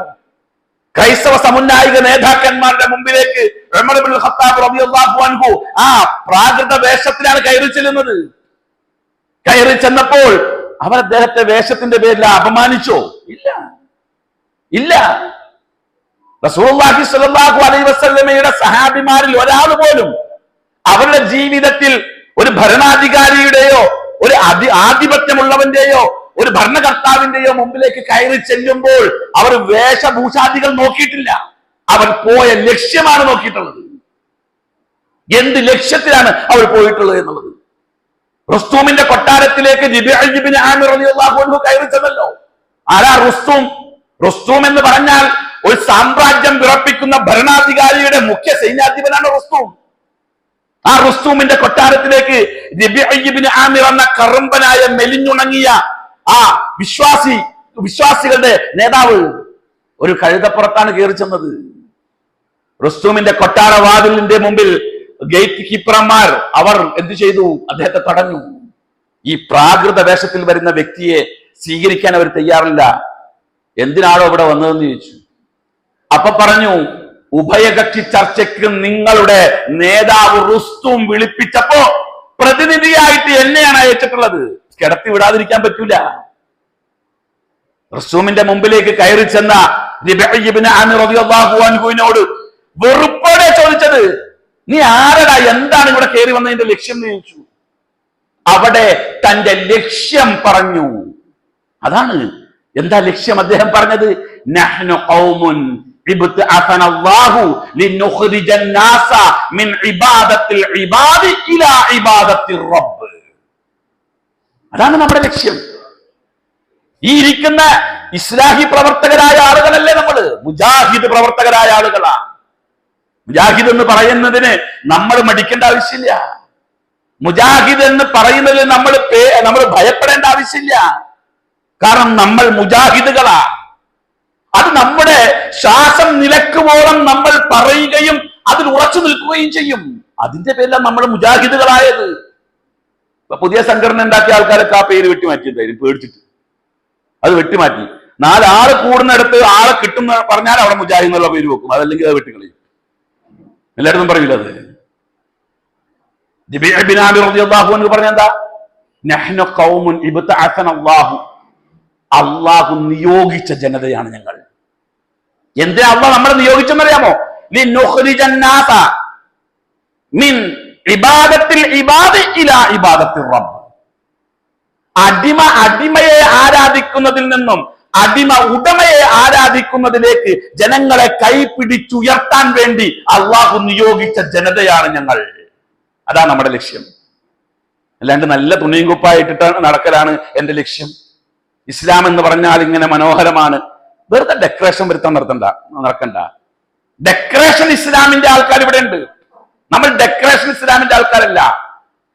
ക്രൈസ്തവ സമുന്നായിക നേതാക്കന്മാരുടെ മുമ്പിലേക്ക് ഉമർ ഇബ്നുൽ ഖത്താബ് റളിയല്ലാഹു അൻഹു ആ പ്രാകൃത വേഷത്തിലാണ് കയറി ചെല്ലുന്നത്. കയറി ചെന്നപ്പോൾ അവർ അദ്ദേഹത്തെ വേഷത്തിന്റെ പേരിൽ അപമാനിച്ചോ? ഇല്ല, ഇല്ല. റസൂലുള്ളാഹി സ്വല്ലല്ലാഹു അലൈഹി വസല്ലമയുടെ സഹാബിമാരിൽ ഒരാൾ പോലും അവരുടെ ജീവിതത്തിൽ ഒരു ഭരണാധികാരിയുടെയോ ഒരു ആധിപത്യമുള്ളവന്റെയോ ഒരു ഭരണകർത്താവിന്റെയോ മുമ്പിലേക്ക് കയറി ചെല്ലുമ്പോൾ അവർ വേഷഭൂഷാദികൾ നോക്കിയിട്ടില്ല. അവർ പോയ ലക്ഷ്യമാണ് നോക്കിയിട്ടുള്ളത്. എന്ത് ലക്ഷ്യത്തിലാണ് അവർ പോയിട്ടുള്ളത് എന്നുള്ളത്. റുസ്തൂമിന്റെ കൊട്ടാരത്തിലേക്ക് ജിബ്രീൽ ആമിർ റളിയല്ലാഹു അൻഹു കയറി ചെന്നല്ലോ. ആരാ റുസ്തൂം? റുസ്തൂം എന്ന് പറഞ്ഞാൽ ഒരു സാമ്രാജ്യം വിറപ്പിക്കുന്ന ഭരണാധികാരിയുടെ മുഖ്യ സൈന്യാധിപനാണ് റുസ്തൂം. ആ റുസ്തൂമിന്റെ കൊട്ടാരത്തിലേക്ക് ജിബ്രീൽ ആമിർ എന്ന കറമ്പനായ മെലിഞ്ഞുണങ്ങിയ ആ വിശ്വാസികളുടെ നേതാവ് ഒരു കഴുതപ്പുറത്താണ് കയറി ചെന്നത്. റുസ്തൂമിന്റെ കൊട്ടാര വാതിലിന്റെ മുമ്പിൽ ഗേറ്റ് കീപ്പർമാർ അവർ എന്ത് ചെയ്തു? അദ്ദേഹത്തെ തടഞ്ഞു. ഈ പ്രാകൃത വേഷത്തിൽ വരുന്ന വ്യക്തിയെ സ്വീകരിക്കാൻ അവർ തയ്യാറില്ല. എന്തിനാണോ ഇവിടെ വന്നതെന്ന് ചോദിച്ചു. അപ്പൊ പറഞ്ഞു, ഉഭയകക്ഷി ചർച്ചയ്ക്ക് നിങ്ങളുടെ നേതാവ് റുസ്തൂം വിളിപ്പിച്ചപ്പോ പ്രതിനിധിയായിട്ട് എന്നെയാണ് അയച്ചിട്ടുള്ളത്. കിടത്തി വിടാതിരിക്കാൻ പറ്റൂല. റുസ്തൂമിന്റെ മുമ്പിലേക്ക് കയറി ചെന്ന ജിബ്രീൽ ആമിർ റളിയല്ലാഹു അൻഹുവിനോട് വെറുപ്പോടെ ചോദിച്ചത്, നീ ആരടാ, എന്താണ് ഇവിടെ കയറി വന്നതിന്റെ ലക്ഷ്യം എന്ന് ചോദിച്ചു. അവിടെ തന്റെ ലക്ഷ്യം പറഞ്ഞു. അതാണ് എന്താ ലക്ഷ്യം അദ്ദേഹം പറഞ്ഞത്? നഹ്നു ഖൗമുൻ ഇബ്തഅസന അല്ലാഹു ലിനുഖ്രിജൻ നാസ മിൻ ഇബാദത്തിൽ ഇബാദി ഇലാ ഇബാദത്തിർ റബ്ബ്. അതാണ് നമ്മുടെ ലക്ഷ്യം. ഈ ഇരിക്കുന്ന ഇസ്ലാഹി പ്രവർത്തകരായ ആളുകളല്ലേ നമ്മള്? മുജാഹിദ് പ്രവർത്തകരായ ആളുകളാ. മുജാഹിദ് എന്ന് പറയുന്നതിന് നമ്മൾ മടിക്കേണ്ട ആവശ്യമില്ല. മുജാഹിദ് എന്ന് പറയുന്നതിൽ നമ്മൾ ഭയപ്പെടേണ്ട ആവശ്യമില്ല. കാരണം നമ്മൾ മുജാഹിദുകളാ. അത് നമ്മുടെ ശ്വാസം നിലക്കുവോളം നമ്മൾ പറയുകയും അതിൽ ഉറച്ചു നിൽക്കുകയും ചെയ്യും. അതിന്റെ പേരിലാണ് നമ്മൾ മുജാഹിദുകളായത്. ഇപ്പൊ പുതിയ സംഘടന ഉണ്ടാക്കിയ ആൾക്കാരൊക്കെ ആ പേര് വെട്ടിമാറ്റിയതായിരുന്നു, പേടിച്ചിട്ട് അത് വെട്ടിമാറ്റി. 4 ആള് കൂടുന്നിടത്ത് ആളെ കിട്ടുന്ന പറഞ്ഞാൽ അവിടെ മുജാഹിദ് എന്നുള്ള പേര് വെക്കും, അതല്ലെങ്കിൽ അത് വെട്ടിക്കളയും. എല്ലായിടത്തും പറയില്ല അത്. ജിബ്രീൽ ആമിർ റളിയല്ലാഹു അൻഹു പറഞ്ഞെന്താ? നഹ്നു ഖൗമുൻ ഇബ്തഅസന അല്ലാഹു, അല്ലാഹു നിയോഗിച്ച ജനതയാണ് ഞങ്ങൾ. എന്തിനാ അല്ലാഹു നമ്മളെ നിയോഗിച്ചെന്നറിയാമോ? ലിനുഖ്രിജൻ നാസ മിൻ ഇബാദത്തിൽ ഇബാദി ഇലാ ഇബാദത്തിർ റബ്ബ്. അടിമയെ ആരാധിക്കുന്നതിൽ നിന്നും അടിമ ഉടമയെ ആരാധിക്കുന്നതിലേക്ക് ജനങ്ങളെ കൈപിടിച്ചുയർത്താൻ വേണ്ടി അള്ളാഹു നിയോഗിച്ച ജനതയാണ് ഞങ്ങൾ. അതാണ് നമ്മുടെ ലക്ഷ്യം. അല്ലാണ്ട് നല്ല തുണിയും കുപ്പായിട്ടിട്ട് നടക്കലാണ് എന്റെ ലക്ഷ്യം. ഇസ്ലാം എന്ന് പറഞ്ഞാൽ ഇങ്ങനെ മനോഹരമാണ്, വെറുതെ ഡെക്കറേഷൻ വരുത്താൻ നടക്കണ്ട. ഡെക്കറേഷൻ ഇസ്ലാമിന്റെ ആൾക്കാർ ഇവിടെ ഉണ്ട്. നമ്മൾ ഡെക്കറേഷൻ ഇസ്ലാമിന്റെ ആൾക്കാരല്ല.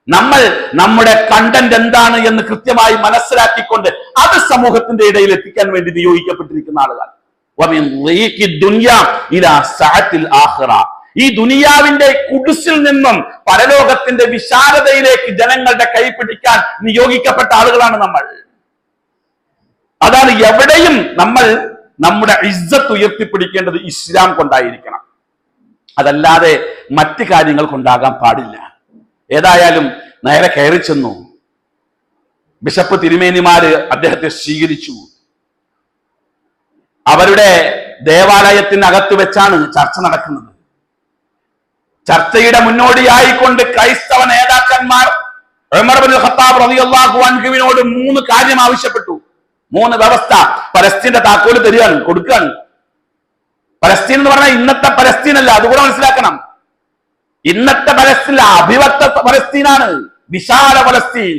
നമ്മൾ നമ്മുടെ കണ്ടന്റ് എന്താണ് എന്ന് കൃത്യമായി മനസ്സിലാക്കിക്കൊണ്ട് അത് സമൂഹത്തിന്റെ ഇടയിൽ എത്തിക്കാൻ വേണ്ടി നിയോഗിക്കപ്പെട്ടിരിക്കുന്ന ആളുകൾ. ഈ ദുനിയാവിന്റെ കുടുസിൽ നിന്നും പരലോകത്തിന്റെ വിശാലതയിലേക്ക് ജനങ്ങളുടെ കൈ പിടിക്കാൻ നിയോഗിക്കപ്പെട്ട ആളുകളാണ് നമ്മൾ. അതാണ് എവിടെയും നമ്മൾ നമ്മുടെ ഇസ്സത്ത് ഉയർത്തിപ്പിടിക്കേണ്ടത് ഇസ്ലാം കൊണ്ടായിരിക്കണം, അതല്ലാതെ മറ്റു കാര്യങ്ങൾ കൊണ്ടാകാൻ പാടില്ല. ഏതായാലും നേരെ കയറി ചെന്നു. ബിഷപ്പ് തിരുമേനിമാര് അദ്ദേഹത്തെ സ്വീകരിച്ചു. അവരുടെ ദേവാലയത്തിനകത്ത് വെച്ചാണ് ചർച്ച നടക്കുന്നത്. ചർച്ചയുടെ മുന്നോടിയായിക്കൊണ്ട് ക്രൈസ്തവ നേതാക്കന്മാർ ഉമർ ഇബ്നുൽ ഖത്താബ് റളിയല്ലാഹു അൻഹുവിനോട് 3 കാര്യം ആവശ്യപ്പെട്ടു. 3 വ്യവസ്ഥ. പലസ്തീന്റെ താക്കോല് തരികയാണ്, കൊടുക്കുകയാണ്. പലസ്തീൻ എന്ന് പറഞ്ഞാൽ ഇന്നത്തെ പലസ്തീൻ അല്ല, അതുകൂടെ മനസ്സിലാക്കണം. ഇന്നത്തെ പലസ്തീൻ അഭിവക്ത പലസ്തീനാണ്, വിശാല പലസ്തീൻ.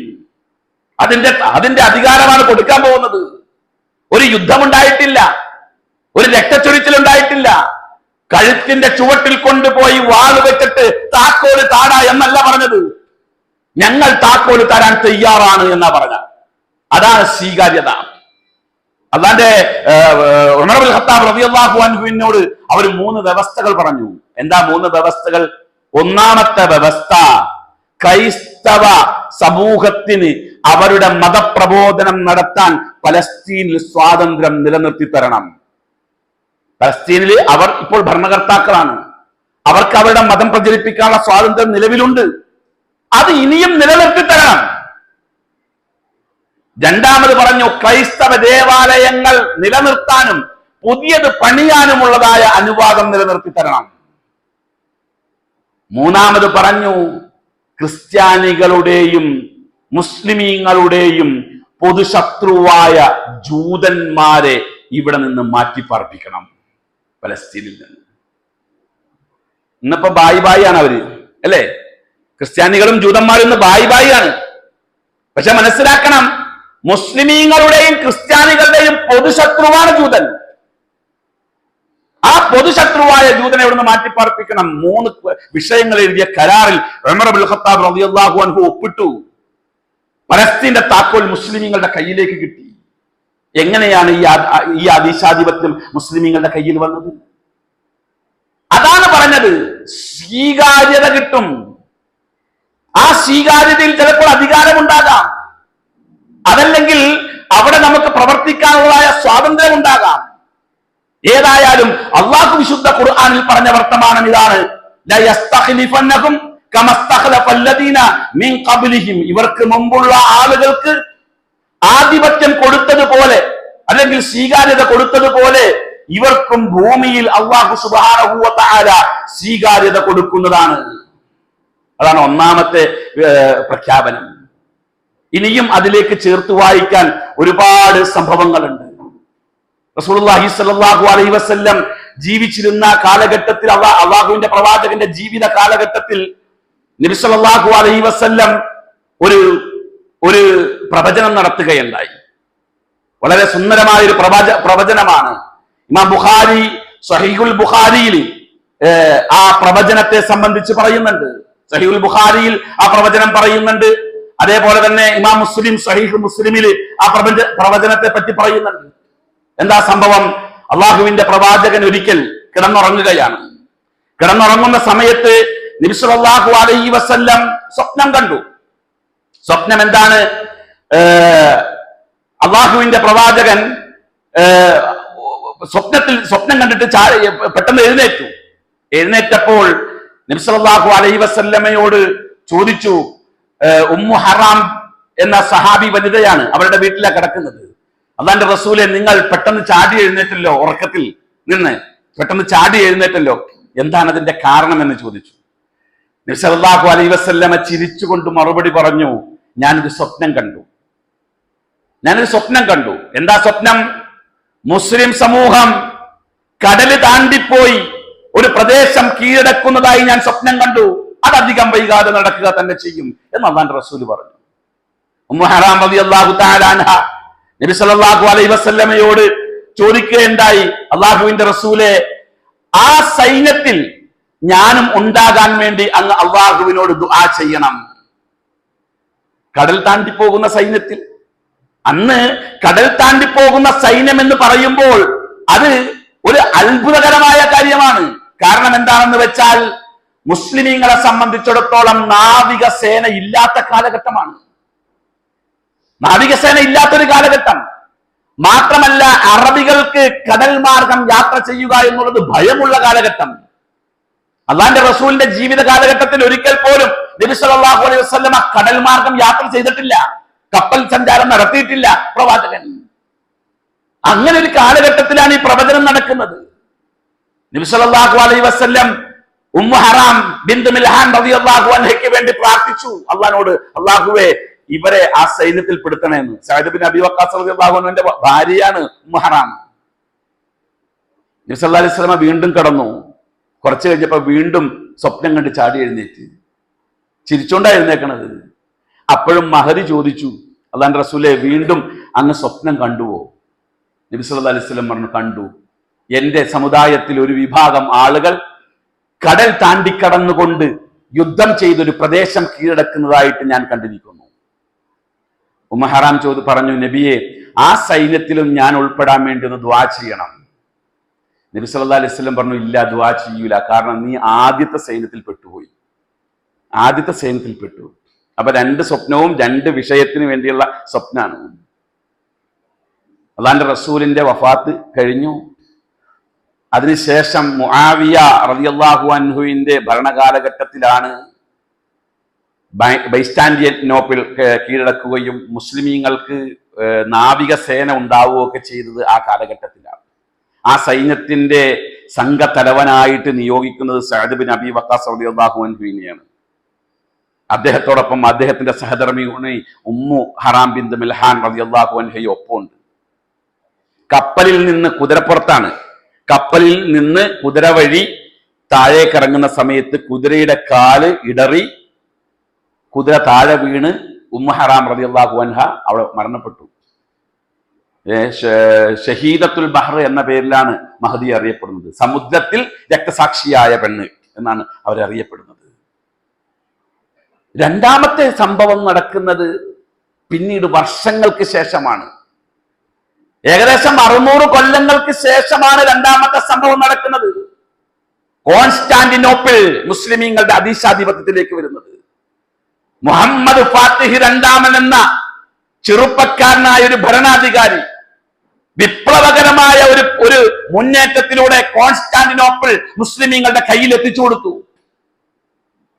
അതിന്റെ അധികാരമാണ് കൊടുക്കാൻ പോകുന്നത്. ഒരു യുദ്ധമുണ്ടായിട്ടില്ല, ഒരു രക്തച്ചൊരിച്ചിലുണ്ടായിട്ടില്ല. കഴുത്തിന്റെ ചുവട്ടിൽ കൊണ്ടുപോയി വാൾ വെച്ചിട്ട് താക്കോല് താടാ എന്നല്ല പറഞ്ഞത്. ഞങ്ങൾ താക്കോല് തരാൻ തയ്യാറാണ് എന്നാ പറഞ്ഞ. അതാണ് സ്വീകാര്യത. അല്ലാണ്ട് ഉമർ ഇബ്നുൽ ഖത്താബ് റളിയല്ലാഹു അൻഹുവിനോട് അവർ 3 വ്യവസ്ഥകൾ പറഞ്ഞു. എന്താ 3 വ്യവസ്ഥകൾ? ഒന്നാമത്തെ വ്യവസ്ഥ, ക്രൈസ്തവ സമൂഹത്തിന് അവരുടെ മതപ്രബോധനം നടത്താൻ പലസ്തീനിൽ സ്വാതന്ത്ര്യം നിലനിർത്തി തരണം. പലസ്തീനിൽ അവർ ഇപ്പോൾ ഭരണകർത്താക്കളാണ്, അവർക്ക് അവരുടെ മതം പ്രചരിപ്പിക്കാനുള്ള സ്വാതന്ത്ര്യം നിലവിലുണ്ട്, അത് ഇനിയും നിലനിർത്തി തരണം. രണ്ടാമത് പറഞ്ഞു, ക്രൈസ്തവ ദേവാലയങ്ങൾ നിലനിർത്താനും പുതിയത് പണിയാനുമുള്ളതായ അനുവാദം നിലനിർത്തി തരണം. മൂന്നാമത് പറഞ്ഞു, ക്രിസ്ത്യാനികളുടെയും മുസ്ലിമീങ്ങളുടെയും പൊതുശത്രുവായ ജൂതന്മാരെ ഇവിടെ നിന്ന് മാറ്റിപ്പാർപ്പിക്കണം പലസ്തീനിൽ നിന്ന്. ഇന്നിപ്പോ ബായി ആണ് അവര്. അല്ലേ? ക്രിസ്ത്യാനികളും ജൂതന്മാരും ഇന്ന് ബായി ആണ്. പക്ഷെ മനസ്സിലാക്കണം, മുസ്ലിമീങ്ങളുടെയും ക്രിസ്ത്യാനികളുടെയും പൊതുശത്രുവാണ് ജൂതൻ. ആ പൊതുശത്രുവായ ജൂതനെ ഇവിടുന്ന് മാറ്റിപ്പാർപ്പിക്കണം. 3 വിഷയങ്ങൾ എഴുതിയ കരാറിൽ ഉമർ ഇബ്നുൽ ഖത്താബ് റളിയല്ലാഹു അൻഹു ഒപ്പിട്ടു. പലസ്തീന്റെ താക്കോൽ മുസ്ലിമീങ്ങളുടെ കയ്യിലേക്ക് കിട്ടി. എങ്ങനെയാണ് ഈ ആദേശാധിപത്യം മുസ്ലിമീങ്ങളുടെ കയ്യിൽ വന്നത്? അതാണ് പറഞ്ഞത്, സ്വീകാര്യത കിട്ടും. ആ സ്വീകാര്യതയിൽ ചിലപ്പോൾ അധികാരമുണ്ടാകാം, അതല്ലെങ്കിൽ അവിടെ നമുക്ക് പ്രവർത്തിക്കാനുള്ളതായ സ്വാതന്ത്ര്യം ഉണ്ടാകാം. ഏതായാലും അള്ളാഹു വിശുദ്ധ ഖുർആനിൽ പറഞ്ഞ വർത്തമാനം ഇതാണ്, ഇവർക്ക് മുമ്പുള്ള ആളുകൾക്ക് ആധിപത്യം കൊടുത്തതുപോലെ, അല്ലെങ്കിൽ സ്വീകാര്യത കൊടുത്തതുപോലെ ഇവർക്കും ഭൂമിയിൽ അള്ളാഹു സുബ്ഹാനഹു വ തആല സ്വീകാര്യത കൊടുക്കുന്നതാണ്. അതാണ് ഒന്നാമത്തെ പ്രഖ്യാപനം. ഇനിയും അതിലേക്ക് ചേർത്ത് വായിക്കാൻ ഒരുപാട് സംഭവങ്ങളുണ്ട്. റസൂലുള്ളാഹി സ്വല്ലല്ലാഹു അലൈഹി വസല്ലം ജീവിച്ചിരുന്ന കാലഘട്ടത്തിൽ, അള്ളാഹുവിന്റെ പ്രവാചകന്റെ ജീവിത കാലഘട്ടത്തിൽ നബി സല്ലല്ലാഹു അലൈഹി വസല്ലം ഒരു പ്രവചനം നടത്തുകയുണ്ടായി. വളരെ സുന്ദരമായ ഒരു പ്രവചനമാണ്. ഇമാം ബുഖാരി സഹീഹുൽ ബുഖാരിയിൽ ആ പ്രവചനത്തെ സംബന്ധിച്ച് പറയുന്നുണ്ട്. സഹീഹുൽ ബുഖാരിയിൽ ആ പ്രവചനം പറയുന്നുണ്ട്. അതേപോലെ തന്നെ ഇമാം മുസ്ലിം സഹീഹ് മുസ്ലിമിൽ ആ പ്രവചനത്തെ പറ്റി പറയുന്നുണ്ട്. എന്താ സംഭവം? അള്ളാഹുവിന്റെ പ്രവാചകൻ ഒരിക്കൽ കിടന്നുറങ്ങുകയാണ്. കിടന്നുറങ്ങുന്ന സമയത്ത് നബി സല്ലല്ലാഹു അലൈഹി വസല്ലം സ്വപ്നം കണ്ടു. സ്വപ്നം എന്താണ്? അള്ളാഹുവിന്റെ പ്രവാചകൻ സ്വപ്നം കണ്ടിട്ട് പെട്ടെന്ന് എഴുന്നേറ്റപ്പോൾ നബി സല്ലല്ലാഹു അലൈഹി വസല്ലമയോട് ചോദിച്ചു. ഉമ്മു ഹറാം എന്ന സഹാബി വനിതയാണ്, അവരുടെ വീട്ടിലാണ് കിടക്കുന്നത്. അള്ളാന്റെ റസൂലെ, നിങ്ങൾ പെട്ടെന്ന് ചാടി എഴുന്നേറ്റല്ലോ, ഉറക്കത്തിൽ നിന്ന് പെട്ടെന്ന് ചാടി എഴുന്നേറ്റല്ലോ, എന്താണ് അതിന്റെ കാരണം എന്ന് ചോദിച്ചു. നബി സല്ലല്ലാഹു അലൈഹി വസല്ലമ ചിരിച്ചുകൊണ്ട് മറുപടി പറഞ്ഞു, ഞാനൊരു സ്വപ്നം കണ്ടു. എന്താ സ്വപ്നം? മുസ്ലിം സമൂഹം കടല് താണ്ടിപ്പോയി ഒരു പ്രദേശം കീഴടക്കുന്നതായി ഞാൻ സ്വപ്നം കണ്ടു. അതധികം വൈകാതെ നടക്കുക തന്നെ ചെയ്യും എന്ന് അള്ളാന്റെ റസൂൽ പറഞ്ഞു. ഉമ്മു ഹറാം റളിയല്ലാഹു തആല അൻഹ നബി സല്ലല്ലാഹു അലൈഹി വസല്ലമയോട് ചോദിക്കുകയുണ്ടായി, അള്ളാഹുവിന്റെ റസൂലെ, ആ സൈന്യത്തിൽ ഞാനും ഉണ്ടാകാൻ വേണ്ടി അങ്ങ് അള്ളാഹുവിനോട് ദുആ ചെയ്യണം. കടൽ താണ്ടിപ്പോകുന്ന സൈന്യത്തിൽ, അന്ന് കടൽ താണ്ടിപ്പോകുന്ന സൈന്യം എന്ന് പറയുമ്പോൾ അത് ഒരു അത്ഭുതകരമായ കാര്യമാണ്. കാരണം എന്താണെന്ന് വെച്ചാൽ, മുസ്ലിമീങ്ങളെ സംബന്ധിച്ചിടത്തോളം നാവികസേന ഇല്ലാത്ത കാലഘട്ടമാണ്. നാവികസേന ഇല്ലാത്തൊരു കാലഘട്ടം മാത്രമല്ല, അറബികൾക്ക് കടൽ മാർഗം യാത്ര ചെയ്യുക എന്നുള്ളത് ഭയമുള്ള കാലഘട്ടം. അള്ളാന്റെ റസൂലിന്റെ ജീവിത കാലഘട്ടത്തിൽ ഒരിക്കൽ പോലും നബി സല്ലല്ലാഹു അലൈഹി വസല്ലമ കടൽ മാർഗം യാത്ര ചെയ്തിട്ടില്ല, കപ്പൽ സഞ്ചാരം നടത്തിയിട്ടില്ല പ്രവാചകൻ. അങ്ങനെ ഒരു കാലഘട്ടത്തിലാണ് ഈ പ്രവചനം നടക്കുന്നത്. നബി സല്ലല്ലാഹു അലൈഹി വസല്ലം ഉമ്മു ഹറാം ബിന്ത് മിൽഹാൻ റളിയല്ലാഹു അൻഹയ്ക്ക് വേണ്ടി പ്രാർത്ഥിച്ചു അള്ളാഹുവോട്, അള്ളാഹുവേ, ഇവരെ ആ സൈന്യത്തിൽ പെടുത്തണമെന്ന്. സഅദ് ബിൻ അബി വഖാസ് റളിയല്ലാഹു അൻഹുവിന്റെ ഭാര്യയാണ് ഉമ്മു ഹറാം. നബി സല്ലല്ലാഹു അലൈഹി വസല്ലം വീണ്ടും കടന്നു. കുറച്ച് കഴിഞ്ഞപ്പോ വീണ്ടും സ്വപ്നം കണ്ട് ചാടി എഴുന്നേറ്റ്, ചിരിച്ചോണ്ടാ എഴുന്നേക്കണത്. അപ്പോഴും മഹദി ചോദിച്ചു, അള്ളാന്റെ റസൂലെ, വീണ്ടും അങ്ങ് സ്വപ്നം കണ്ടുവോ? നബി സല്ലല്ലാഹു അലൈഹി വസല്ലം പറഞ്ഞു, കണ്ടു. എന്റെ സമുദായത്തിൽ ഒരു വിഭാഗം ആളുകൾ കടൽ താണ്ടിക്കടന്നുകൊണ്ട് യുദ്ധം ചെയ്തൊരു പ്രദേശം കീഴടക്കുന്നതായിട്ട് ഞാൻ കണ്ടിരിക്കുന്നു. ഉമ്മു ഹറാം പറഞ്ഞു, നബിയെ, ആ സൈന്യത്തിലും ഞാൻ ഉൾപ്പെടാൻ വേണ്ടി ഒന്ന് ദുആ ചെയ്യണം. നബി സല്ലല്ലാഹു അലൈഹി വസല്ലം പറഞ്ഞു, ഇല്ല, ദുആ ചെയ്യൂല. കാരണം നീ ആദ്യത്തെ സൈന്യത്തിൽ പെട്ടുപോയി. അപ്പൊ 2 സ്വപ്നവും 2 വിഷയത്തിന് വേണ്ടിയുള്ള സ്വപ്നാണ്. അള്ളാന്റെ റസൂലിന്റെ വഫാത്ത് കഴിഞ്ഞു. അതിനുശേഷം മുആവിയ റളിയല്ലാഹു അൻഹുവിന്റെ ഭരണകാലഘട്ടത്തിലാണ് ബൈസ്റ്റാൻഡിനോപ്പിൾ കീഴടക്കുകയും മുസ്ലിമീങ്ങൾക്ക് നാവികസേന ഉണ്ടാവുകയൊക്കെ ചെയ്തത് ആ കാലഘട്ടത്തിലാണ്. ആ സൈന്യത്തിന്റെ സംഘത്തലവനായിട്ട് നിയോഗിക്കുന്നത് സഅദ് ബിൻ അബി വഖാസ് റളിയല്ലാഹു അൻഹുവിനെയാണ്. അദ്ദേഹത്തോടൊപ്പം അദ്ദേഹത്തിന്റെ സഹധർമ്മിണി ഉമ്മു ഹറാം ബിന്ത് മിൽഹാൻ റളിയല്ലാഹു അൻഹയും ഒപ്പമുണ്ട്. കപ്പലിൽ നിന്ന് കുതിര വഴി താഴേക്ക് ഇറങ്ങുന്ന സമയത്ത് കുതിരയുടെ കാല് ഇടറി കുതിര താഴെ വീണ് ഉമ്മു ഹറാം റളിയല്ലാഹു അൻഹ അവിടെ മരണപ്പെട്ടു. ഷഹീദത്തുൽ ബഹർ എന്ന പേരിലാണ് മഹദി അറിയപ്പെടുന്നത്. സമുദ്രത്തിൽ രക്തസാക്ഷിയായ പെണ്ണ് എന്നാണ് അവരറിയപ്പെടുന്നത്. രണ്ടാമത്തെ സംഭവം നടക്കുന്നത് പിന്നീട് വർഷങ്ങൾക്ക് ശേഷമാണ്. ഏകദേശം 600 കൊല്ലങ്ങൾക്ക് ശേഷമാണ് രണ്ടാമത്തെ സംഭവം നടക്കുന്നത്. കോൺസ്റ്റാന്റിനോപ്പിൾ മുസ്ലിമീങ്ങളുടെ അധീശാധിപത്യത്തിലേക്ക് വരുന്നത്. മുഹമ്മദ് ഫാത്തിഹ് രണ്ടാമൻ എന്ന ചെറുപ്പക്കാരനായ ഒരു ഭരണാധികാരി വിപ്ലവകരമായ ഒരു മുന്നേറ്റത്തിലൂടെ കോൺസ്റ്റാന്റിനോപ്പിൾ മുസ്ലിമീങ്ങളുടെ കയ്യിൽ എത്തിച്ചു കൊടുത്തു.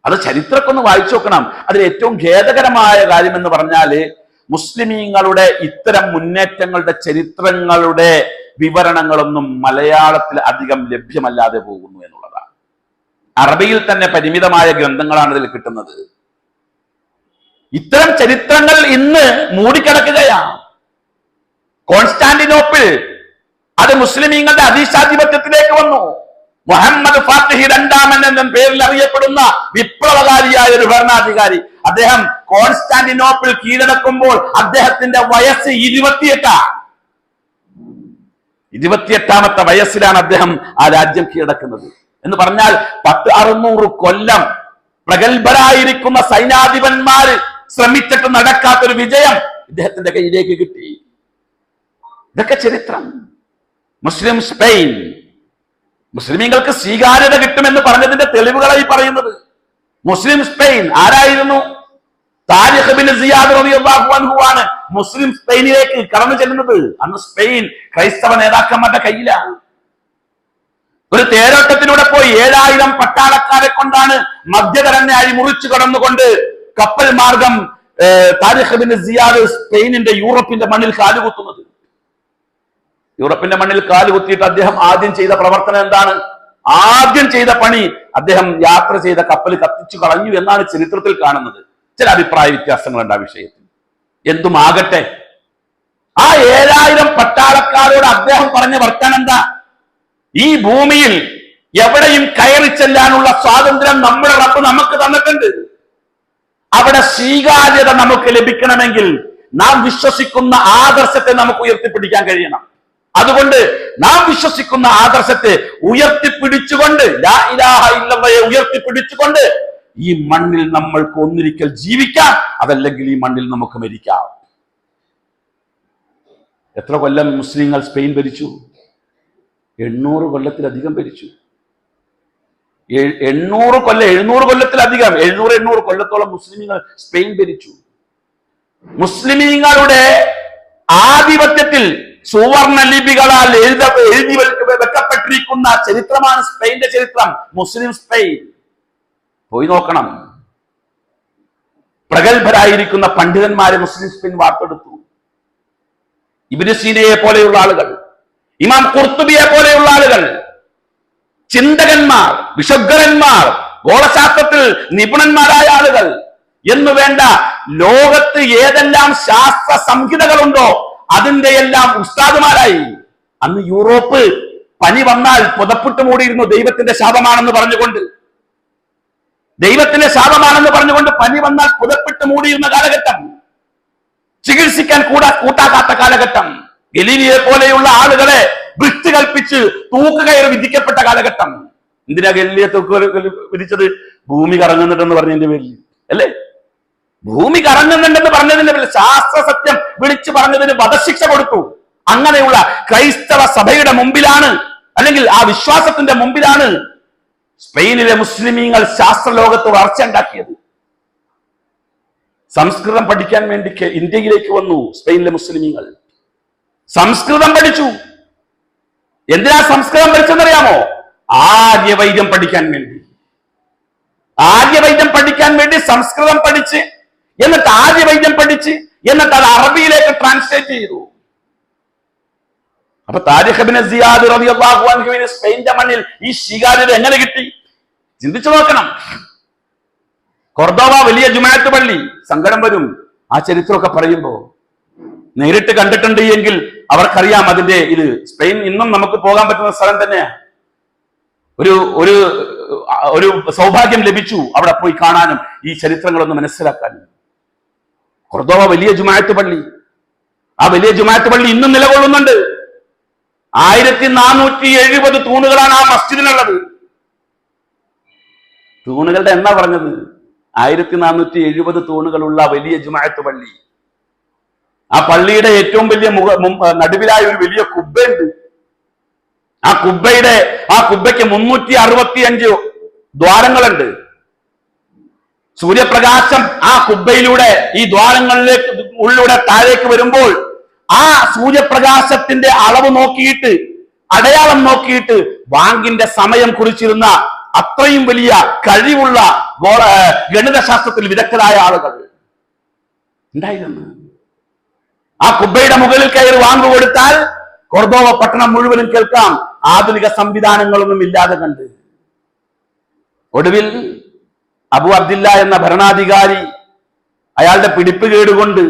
അത് ചരിത്രക്കൊന്ന് വായിച്ചു നോക്കണം. അതിൽ ഏറ്റവും ഖേദകരമായ കാര്യം എന്ന് പറഞ്ഞാല് മുസ്ലിമീങ്ങളുടെ ഇത്തരം മുന്നേറ്റങ്ങളുടെ ചരിത്രങ്ങളുടെ വിവരണങ്ങളൊന്നും മലയാളത്തിൽ അധികം ലഭ്യമല്ലാതെ പോകുന്നു എന്നുള്ളതാണ്. അറബിയിൽ തന്നെ പരിമിതമായ ഗ്രന്ഥങ്ങളാണ് ഇതിൽ കിട്ടുന്നത്. ഇത്തരം ചരിത്രങ്ങൾ ഇന്ന് മൂടിക്കിടക്കുകയാണ്. കോൺസ്റ്റാന്റിനോപ്പിൾ അത് മുസ്ലിമീങ്ങളുടെ അധീശാധിപത്യത്തിലേക്ക് വന്നു. മുഹമ്മദ് ഫാത്തിഹ് രണ്ടാമൻ എന്ന പേരിൽ അറിയപ്പെടുന്ന വിപ്ലവകാരിയായ ഒരു ഭരണാധികാരി. അദ്ദേഹം കോൺസ്റ്റാന്റിനോപ്പിൾ കീഴടക്കുമ്പോൾ അദ്ദേഹത്തിന്റെ വയസ്സ് 28. 28ാമത്തെ വയസ്സിലാണ് അദ്ദേഹം ആ രാജ്യം കീഴടക്കുന്നത്. എന്ന് പറഞ്ഞാൽ 600 കൊല്ലം പ്രഗത്ഭരായിരിക്കുന്ന സൈന്യാധിപന്മാര് ശ്രമിച്ചിട്ട് നടക്കാത്തൊരു വിജയം ഇദ്ദേഹത്തിന്റെ കയ്യിലേക്ക് കിട്ടി. ഇതൊക്കെ ചരിത്രം. മുസ്ലിം സ്പെയിൻ മുസ്ലിമീങ്ങൾക്ക് സ്വീകാര്യത കിട്ടുമെന്ന് പറഞ്ഞതിന്റെ തെളിവുകളായി പറയുന്നത്. മുസ്ലിം സ്പെയിൻ ആരായിരുന്നു? താരിഖ് ബിൻ സിയാദ് റളിയല്ലാഹു അൻഹു ആണ് മുസ്ലിം സ്പെയിനിലേക്ക് കടന്നു ചെല്ലുന്നത്. അന്ന് സ്പെയിൻ ക്രൈസ്തവ നേതാക്കന്മാരുടെ കയ്യിലാണ്. ഒരു തേരോട്ടത്തിലൂടെ പോയി 7000 പട്ടാളക്കാരെ കൊണ്ടാണ് മധ്യധരണ്യായി മുറിച്ചു കടന്നുകൊണ്ട് കപ്പൽ മാർഗം താരിഖ് ബിൻ സിയാദ് സ്പെയിനിന്റെ യൂറോപ്പിന്റെ മണ്ണിൽ കാലുകുത്തുന്നത്. യൂറോപ്പിന്റെ മണ്ണിൽ കാലുകുത്തിയിട്ട് അദ്ദേഹം ആദ്യം ചെയ്ത പ്രവർത്തനം എന്താണ്? ആദ്യം ചെയ്ത പണി അദ്ദേഹം യാത്ര ചെയ്ത കപ്പൽ കത്തിച്ചു കളഞ്ഞു എന്നാണ് ചരിത്രത്തിൽ കാണുന്നത്. ചില അഭിപ്രായ വ്യത്യാസങ്ങളുണ്ട് ആ വിഷയത്തിൽ. എന്തുമാകട്ടെ, ആ 7000 പട്ടാളക്കാരോട് അദ്ദേഹം പറഞ്ഞ വർത്തമാനം എന്താ? ഈ ഭൂമിയിൽ എവിടെയും കയറി ചെല്ലാനുള്ള സ്വാതന്ത്ര്യം നമ്മുടെ റബ്ബ് നമുക്ക് തന്നിട്ടുണ്ട്. അവിടെ സ്വീകാര്യത നമുക്ക് ലഭിക്കണമെങ്കിൽ നാം വിശ്വസിക്കുന്ന ആദർശത്തെ നമുക്ക് ഉയർത്തിപ്പിടിക്കാൻ കഴിയണം. അതുകൊണ്ട് നാം വിശ്വസിക്കുന്ന ആദർശത്തെ ഉയർത്തിപ്പിടിച്ചുകൊണ്ട്, ലാ ഇലാഹ ഇല്ലല്ലാഹയെ ഉയർത്തിപ്പിടിച്ചുകൊണ്ട് ഈ മണ്ണിൽ നമ്മൾക്ക് ഒന്നിരിക്കൽ ജീവിക്കാം, അതല്ലെങ്കിൽ ഈ മണ്ണിൽ നമുക്ക് മരിക്കാം. എത്ര കൊല്ലം മുസ്ലിങ്ങൾ സ്പെയിൻ ഭരിച്ചു? 800 കൊല്ലത്തിലധികം ഭരിച്ചു. 700 കൊല്ലത്തിലധികം 700 കൊല്ലത്തോളം മുസ്ലിമീങ്ങൾ സ്പെയിൻ ഭരിച്ചു. മുസ്ലിമീങ്ങളുടെ ആധിപത്യത്തിൽ സുവർണ ലിപികളാൽ എഴുതി വെക്കപ്പെട്ടിരിക്കുന്ന ചരിത്രമാണ് സ്പെയിന്റെ ചരിത്രം. മുസ്ലിം സ്പെയിൻ പോയി നോക്കണം. പ്രഗത്ഭരായിരിക്കുന്ന പണ്ഡിതന്മാരെ മുസ്ലിം സ്പെയിൻ വാർത്തെടുത്തു. ഇബ്നു സീനയെ പോലെയുള്ള ആളുകൾ, ഇമാം ഖുർത്തുബിയെ പോലെയുള്ള ആളുകൾ, ചിന്തകന്മാർ, വിശുദ്ധന്മാർ, ഗോളശാസ്ത്രത്തിൽ നിപുണന്മാരായ ആളുകൾ എന്നു വേണ്ട ലോകത്ത് ഏതെല്ലാം ശാസ്ത്ര സംഹിതകളുണ്ടോ അതിന്റെ എല്ലാം ഉസ്താദുമാരായി. അന്ന് യൂറോപ്പ് പനി വന്നാൽ പുതപ്പിട്ട് മൂടിയിരുന്നു. ദൈവത്തിന്റെ ശാപമാണെന്ന് പറഞ്ഞുകൊണ്ട്, പനി വന്നാൽ പുതപ്പിട്ട് മൂടിയിരുന്ന കാലഘട്ടം, ചികിത്സിക്കാൻ കൂട്ടാക്കാത്ത കാലഘട്ടം, ഗലീലിയെ പോലെയുള്ള ആളുകളെ വൃത്തി കൽപ്പിച്ച് തൂക്കുകയറി വിധിക്കപ്പെട്ട കാലഘട്ടം. എന്തിനാ ഗലീലിയെ വിധിച്ചത്? ഭൂമി കറങ്ങുന്നുണ്ടെന്ന് പറഞ്ഞതിന്റെ പേരിൽ അല്ലേ? ഭൂമി കറങ്ങുന്നുണ്ടെന്ന് പറഞ്ഞതിന്റെ പേരിൽ ശാസ്ത്ര സത്യം വിളിച്ചു പറഞ്ഞതിന് വധശിക്ഷ കൊടുത്തു. അങ്ങനെയുള്ള ക്രൈസ്തവ സഭയുടെ മുമ്പിലാണ്, അല്ലെങ്കിൽ ആ വിശ്വാസത്തിന്റെ മുമ്പിലാണ് സ്പെയിനിലെ മുസ്ലിമീങ്ങൾ ശാസ്ത്രലോകത്ത് വളർച്ച ഉണ്ടാക്കിയത്. സംസ്കൃതം പഠിക്കാൻ വേണ്ടി ഇന്ത്യയിലേക്ക് വന്നു സ്പെയിനിലെ മുസ്ലിമീങ്ങൾ. സംസ്കൃതം പഠിച്ചു. എന്തിനാ സംസ്കൃതം പഠിച്ചെന്നറിയാമോ? ആര്യവൈദ്യം പഠിക്കാൻ വേണ്ടി. ആര്യവൈദ്യം പഠിക്കാൻ വേണ്ടി സംസ്കൃതം പഠിച്ച്, എന്നിട്ട് ആര്യവൈദ്യം പഠിച്ച്, എന്നിട്ട് അത് അറബിയിലേക്ക് ട്രാൻസ്ലേറ്റ് ചെയ്തു. അപ്പൊ താരിഖ് ബിൻ സിയാദ് റളിയല്ലാഹു അൻഹുവിന് സ്പെയിന്റെ മണ്ണിൽ ഈ സ്വീകാര്യത എങ്ങനെ കിട്ടി? ചിന്തിച്ചു നോക്കണം. കൊർദോവ വലിയ ജുമാഅത്ത് പള്ളി, സങ്കടം വരും ആ ചരിത്രമൊക്കെ പറയുമ്പോ. നേരിട്ട് കണ്ടിട്ടുണ്ട് എങ്കിൽ അവർക്കറിയാം അതിന്റെ ഇത്. സ്പെയിൻ ഇന്നും നമുക്ക് പോകാൻ പറ്റുന്ന സ്ഥലം തന്നെയാണ്. ഒരു ഒരു ഒരു സൗഭാഗ്യം ലഭിച്ചു അവിടെ പോയി കാണാനും ഈ ചരിത്രങ്ങളൊന്ന് മനസ്സിലാക്കാനും. കൊർദോവ വലിയ ജുമാഅത്ത് പള്ളി, ആ വലിയ ജുമാഅത്ത് പള്ളി ഇന്നും നിലകൊള്ളുന്നുണ്ട്. 1470 തൂണുകളാണ് ആ മസ്ജിദിനുള്ളത്. തൂണുകളുടെ എണ്ണ പറഞ്ഞത് 1470 തൂണുകളുള്ള വലിയ ജുമാഅത്ത് പള്ളി. ആ പള്ളിയുടെ ഏറ്റവും വലിയ നടുവിലായ ഒരു വലിയ കുബ്ബയുണ്ട്. ആ കുബ്ബയ്ക്ക് 365 ദ്വാരങ്ങളുണ്ട്. സൂര്യപ്രകാശം ആ കുബ്ബയിലൂടെ ഈ ദ്വാരങ്ങളിലൂടെ താഴേക്ക് വരുമ്പോൾ ആ സൂര്യപ്രകാശത്തിന്റെ അളവ് നോക്കിയിട്ട്, അടയാളം നോക്കിയിട്ട് ബാങ്കിന്റെ സമയം കുറിച്ചിരുന്ന അത്രയും വലിയ കഴിവുള്ള ഗണിതശാസ്ത്രത്തിൽ വിദഗ്ധരായ ആളുകൾ ഉണ്ടായിരുന്നു. ആ കുബ്ബയുടെ മുകളിൽ കയറി വാങ്ക് കൊടുത്താൽ കൊർദോവ പട്ടണം മുഴുവനും കേൾക്കാം. ആധുനിക സംവിധാനങ്ങളൊന്നും ഇല്ലാതെ കണ്ട്. ഒടുവിൽ അബു അബ്ദില്ല എന്ന ഭരണാധികാരി അയാളുടെ പിടിപ്പ് കേടുകൊണ്ട്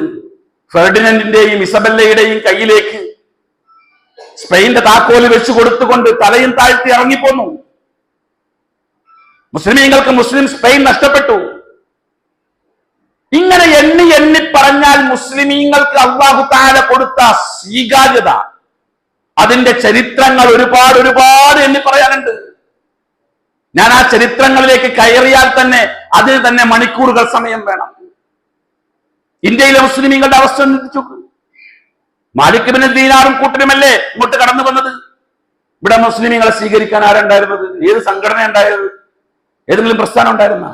ഫെർഡിനൻഡിന്റെയും ഇസബല്ലയുടെയും കയ്യിലേക്ക് സ്പെയിന്റെ താക്കോല് വെച്ചു കൊടുത്തുകൊണ്ട് തലയും താഴ്ത്തി ഇറങ്ങിപ്പോന്നു. മുസ്ലിമീങ്ങൾക്ക് സ്പെയിൻ നഷ്ടപ്പെട്ടു. ഇങ്ങനെ എണ്ണി എണ്ണി പറഞ്ഞാൽ മുസ്ലിമീങ്ങൾക്ക് അല്ലാഹു തആല കൊടുത്ത സ്വീകാര്യത, അതിന്റെ ചരിത്രങ്ങൾ ഒരുപാട് എണ്ണി പറയാനുണ്ട്. ഞാൻ ആ ചരിത്രങ്ങളിലേക്ക് കയറിയാൽ തന്നെ അതിൽ തന്നെ മണിക്കൂറുകൾ സമയം വേണം. ഇന്ത്യയിലെ മുസ്ലിമീങ്ങളുടെ അവസ്ഥ ചിന്തിച്ചു. മാലിക് ഇബ്നു ദീനാറും കൂട്ടരുമല്ലേ ഇങ്ങോട്ട് കടന്നു വന്നത്. ഇവിടെ മുസ്ലിമീങ്ങളെ സ്വീകരിക്കാൻ ആരുണ്ടായിരുന്നത്? ഏത് സംഘടന ഉണ്ടായത്? ഏതെങ്കിലും പ്രസ്ഥാനം ഉണ്ടായിരുന്ന?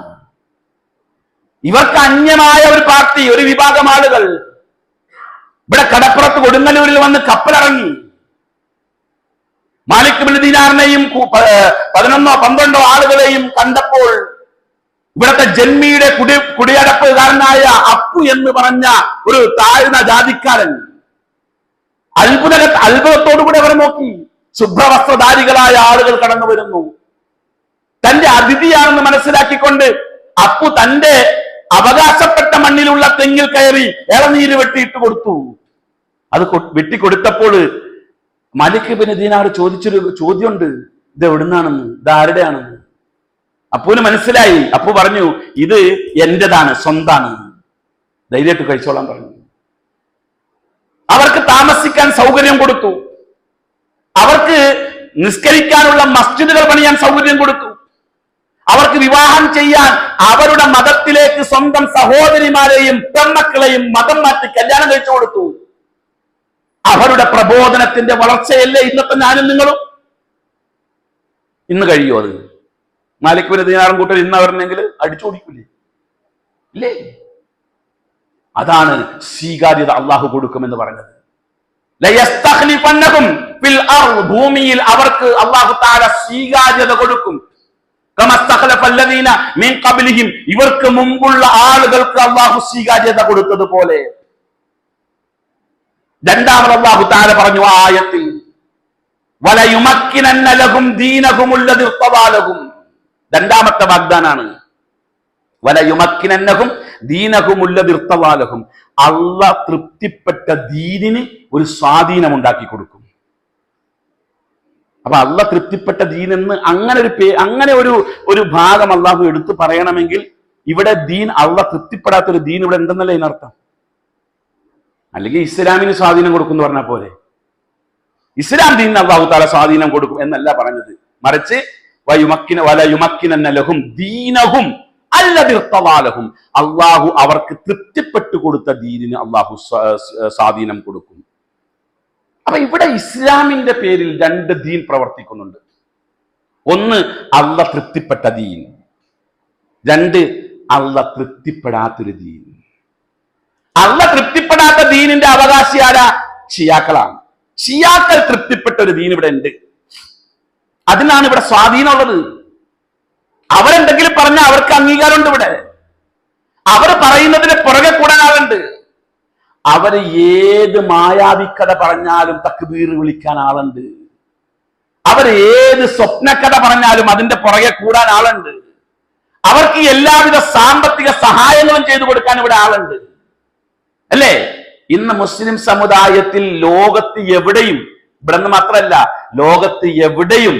ഇവർക്ക് അന്യമായ ഒരു പാർട്ടി, ഒരു വിഭാഗം ആളുകൾ ഇവിടെ കടപ്പുറത്ത് കൊടുങ്ങല്ലൂരിൽ വന്ന് കപ്പലിറങ്ങി. മാലിക് ഇബ്നു ദീനാറിനെയും 11-12 ആളുകളെയും കണ്ടപ്പോൾ ഇവിടുത്തെ ജന്മിയുടെ കുടിയടപ്പുകാരനായ അപ്പു എന്ന് പറഞ്ഞ ഒരു താഴ്ന്ന ജാതിക്കാരൻ അത്ഭുതത്തോടുകൂടി അവരെ നോക്കി. ശുഭ്രവസ്ത്രധാരികളായ ആളുകൾ കടന്നു വരുന്നു. തന്റെ അതിഥിയാണെന്ന് മനസ്സിലാക്കിക്കൊണ്ട് അപ്പു തന്റെ അവകാശപ്പെട്ട മണ്ണിലുള്ള തെങ്ങിൽ കയറി ഇളനീര് വെട്ടിയിട്ട് കൊടുത്തു. അത് വെട്ടിക്കൊടുത്തപ്പോൾ മാലിക് ഇബ്നു ദീനാർ ചോദിച്ചൊരു ചോദ്യമുണ്ട്, ഇത് എവിടുന്നാണെന്ന്, ഇത് ആരുടെയാണെന്ന്. അപ്പൂന് മനസ്സിലായി. അപ്പു പറഞ്ഞു, ഇത് എന്റേതാണ്, സ്വന്താണ്, ധൈര്യമായിട്ട് കഴിച്ചോളാൻ പറഞ്ഞു. അവർക്ക് താമസിക്കാൻ സൗകര്യം കൊടുത്തു. അവർക്ക് നിസ്കരിക്കാനുള്ള മസ്ജിദുകൾ പണിയാൻ സൗകര്യം കൊടുത്തു. അവർക്ക് വിവാഹം ചെയ്യാൻ അവരുടെ മതത്തിലേക്ക് സ്വന്തം സഹോദരിമാരെയും പെൺമക്കളെയും മതം മാറ്റി കല്യാണം കഴിച്ചു കൊടുത്തു. അവരുടെ പ്രബോധനത്തിന്റെ വളർച്ചയല്ലേ ഇന്നത്തെ ഞാനും നിങ്ങളും? ഇന്ന് കഴിയുമോ അത്? മാലിക് ഇബ്നു ദീനാറും കൂട്ടർ ഇന്ന് അവരെങ്കിൽ അടിച്ചോടിക്കില്ലേ? ഇല്ലേ? അതാണ് സ്വീകാര്യത അള്ളാഹു കൊടുക്കുമെന്ന് പറഞ്ഞത്. ലയസ്തഖ്ലിഫന്നഹും ഫിൽ അർദ്, ഭൂമിയിൽ അവർക്ക് അള്ളാഹു തആല സ്വീകാര്യത കൊടുക്കും. കമസ്തഖ്ലഫല്ലദീന മിൻ ഖബ്ലിഹിം, ഇവർക്ക് മുമ്പുള്ള ആളുകൾക്ക് അള്ളാഹു സ്വീകാര്യത കൊടുത്തതുപോലെ. രണ്ടാമത് അല്ലാഹു തആല പറഞ്ഞു ആ ആയത്തിൽ, വലയുമക്കിനന്ന ലഹും ദീനഹും അല്ലദീ ഇർതദാ ലഹും. രണ്ടാമത്തെ വാഗ്ദാനാണ് വലയുമക്കിനന്നഹും ദീനഹും അല്ലദീ ഇർതദാ ലഹും. അല്ലാഹ് തൃപ്തിപ്പെട്ട ദീനിന് ഒരു സ്വാധീനം ഉണ്ടാക്കി കൊടുക്കും. അപ്പൊ അല്ലാഹ് തൃപ്തിപ്പെട്ട ദീൻ എന്ന് അങ്ങനെ ഒരു ഭാഗം അല്ലാഹു എടുത്തു പറയണമെങ്കിൽ ഇവിടെ ദീൻ, അല്ലാഹ് തൃപ്തിപ്പെടാത്തൊരു ദീൻ ഇവിടെ ഉണ്ടെന്നല്ലേ ഇതിനർത്ഥം. അല്ലെങ്കിൽ ഇസ്ലാമിന് സ്വാധീനം കൊടുക്കും എന്ന് പറഞ്ഞാൽ പോലെ, ഇസ്ലാം ദീനിന് അല്ലാഹു തആല സ്വാധീനം കൊടുക്കും എന്നല്ല പറഞ്ഞത്. മറിച്ച് വലയുമക്കിനന്ന ലഹും ദീനഹും അല്ലദീ ഇർതദാ ലഹും, അല്ലാഹു അവർക്ക് തൃപ്തിപ്പെട്ടു കൊടുത്ത ദീനിന് അല്ലാഹു സ്വാധീനം കൊടുക്കും. അപ്പൊ ഇവിടെ ഇസ്ലാമിന്റെ പേരിൽ 2 ദീൻ പ്രവർത്തിക്കുന്നുണ്ട്. ഒന്ന് അല്ലാഹ് തൃപ്തിപ്പെട്ട ദീൻ, 2 അല്ലാഹ് തൃപ്തിപ്പെടാത്തൊരു ദീൻ. അല്ലാഹ് തൃപ്തിപ്പെടാത്ത ദീനിന്റെ അവകാശി ആരാ? ഷിയാക്കളാണ്. ഷിയാക്കൾ തൃപ്തിപ്പെട്ട ഒരു ദീൻ ഇവിടെ ഉണ്ട്. അതിനാണ് ഇവിടെ സ്വാധീനമുള്ളത്. അവരെന്തെങ്കിലും പറഞ്ഞാൽ അവർക്ക് അംഗീകാരമുണ്ട് ഇവിടെ. അവർ പറയുന്നതിന് പുറകെ കൂടാൻ ആളുണ്ട്. അവര് ഏത് മായാവിക്കഥ പറഞ്ഞാലും തക്ബീർ വിളിക്കാൻ ആളുണ്ട്. അവർ ഏത് സ്വപ്നക്കഥ പറഞ്ഞാലും അതിന്റെ പുറകെ കൂടാൻ ആളുണ്ട്. അവർക്ക് എല്ലാവിധ സാമ്പത്തിക സഹായങ്ങളും ചെയ്തു കൊടുക്കാൻ ഇവിടെ ആളുണ്ട്. അല്ലേ? ഇന്ന് മുസ്ലിം സമുദായത്തിൽ ലോകത്ത് എവിടെയും, ഇവിടെ നിന്ന് മാത്രമല്ല ലോകത്ത് എവിടെയും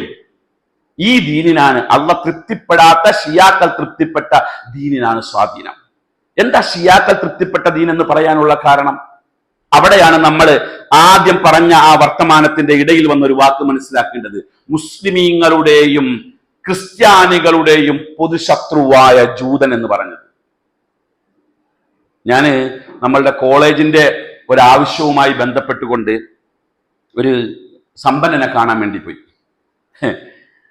ഈ ദീനിനാണ് അള്ള തൃപ്തിപ്പെടാത്ത ഷിയാക്കൾ തൃപ്തിപ്പെട്ട ദീനിനാണ് സ്വാധീനം. എന്താ ഷിയാക്കൾ തൃപ്തിപ്പെട്ട ദീൻ എന്ന് പറയാനുള്ള കാരണം? അവിടെയാണ് നമ്മൾ ആദ്യം പറഞ്ഞ ആ വർത്തമാനത്തിന്റെ ഇടയിൽ വന്നൊരു വാക്ക് മനസ്സിലാക്കേണ്ടത്. മുസ്ലിമീങ്ങളുടെയും ക്രിസ്ത്യാനികളുടെയും പൊതുശത്രുവായ ജൂതൻ എന്ന് പറഞ്ഞത്. ഞാന് നമ്മളുടെ കോളേജിന്റെ ഒരാവശ്യവുമായി ബന്ധപ്പെട്ടുകൊണ്ട് ഒരു സമ്പന്നനെ കാണാൻ വേണ്ടി പോയി.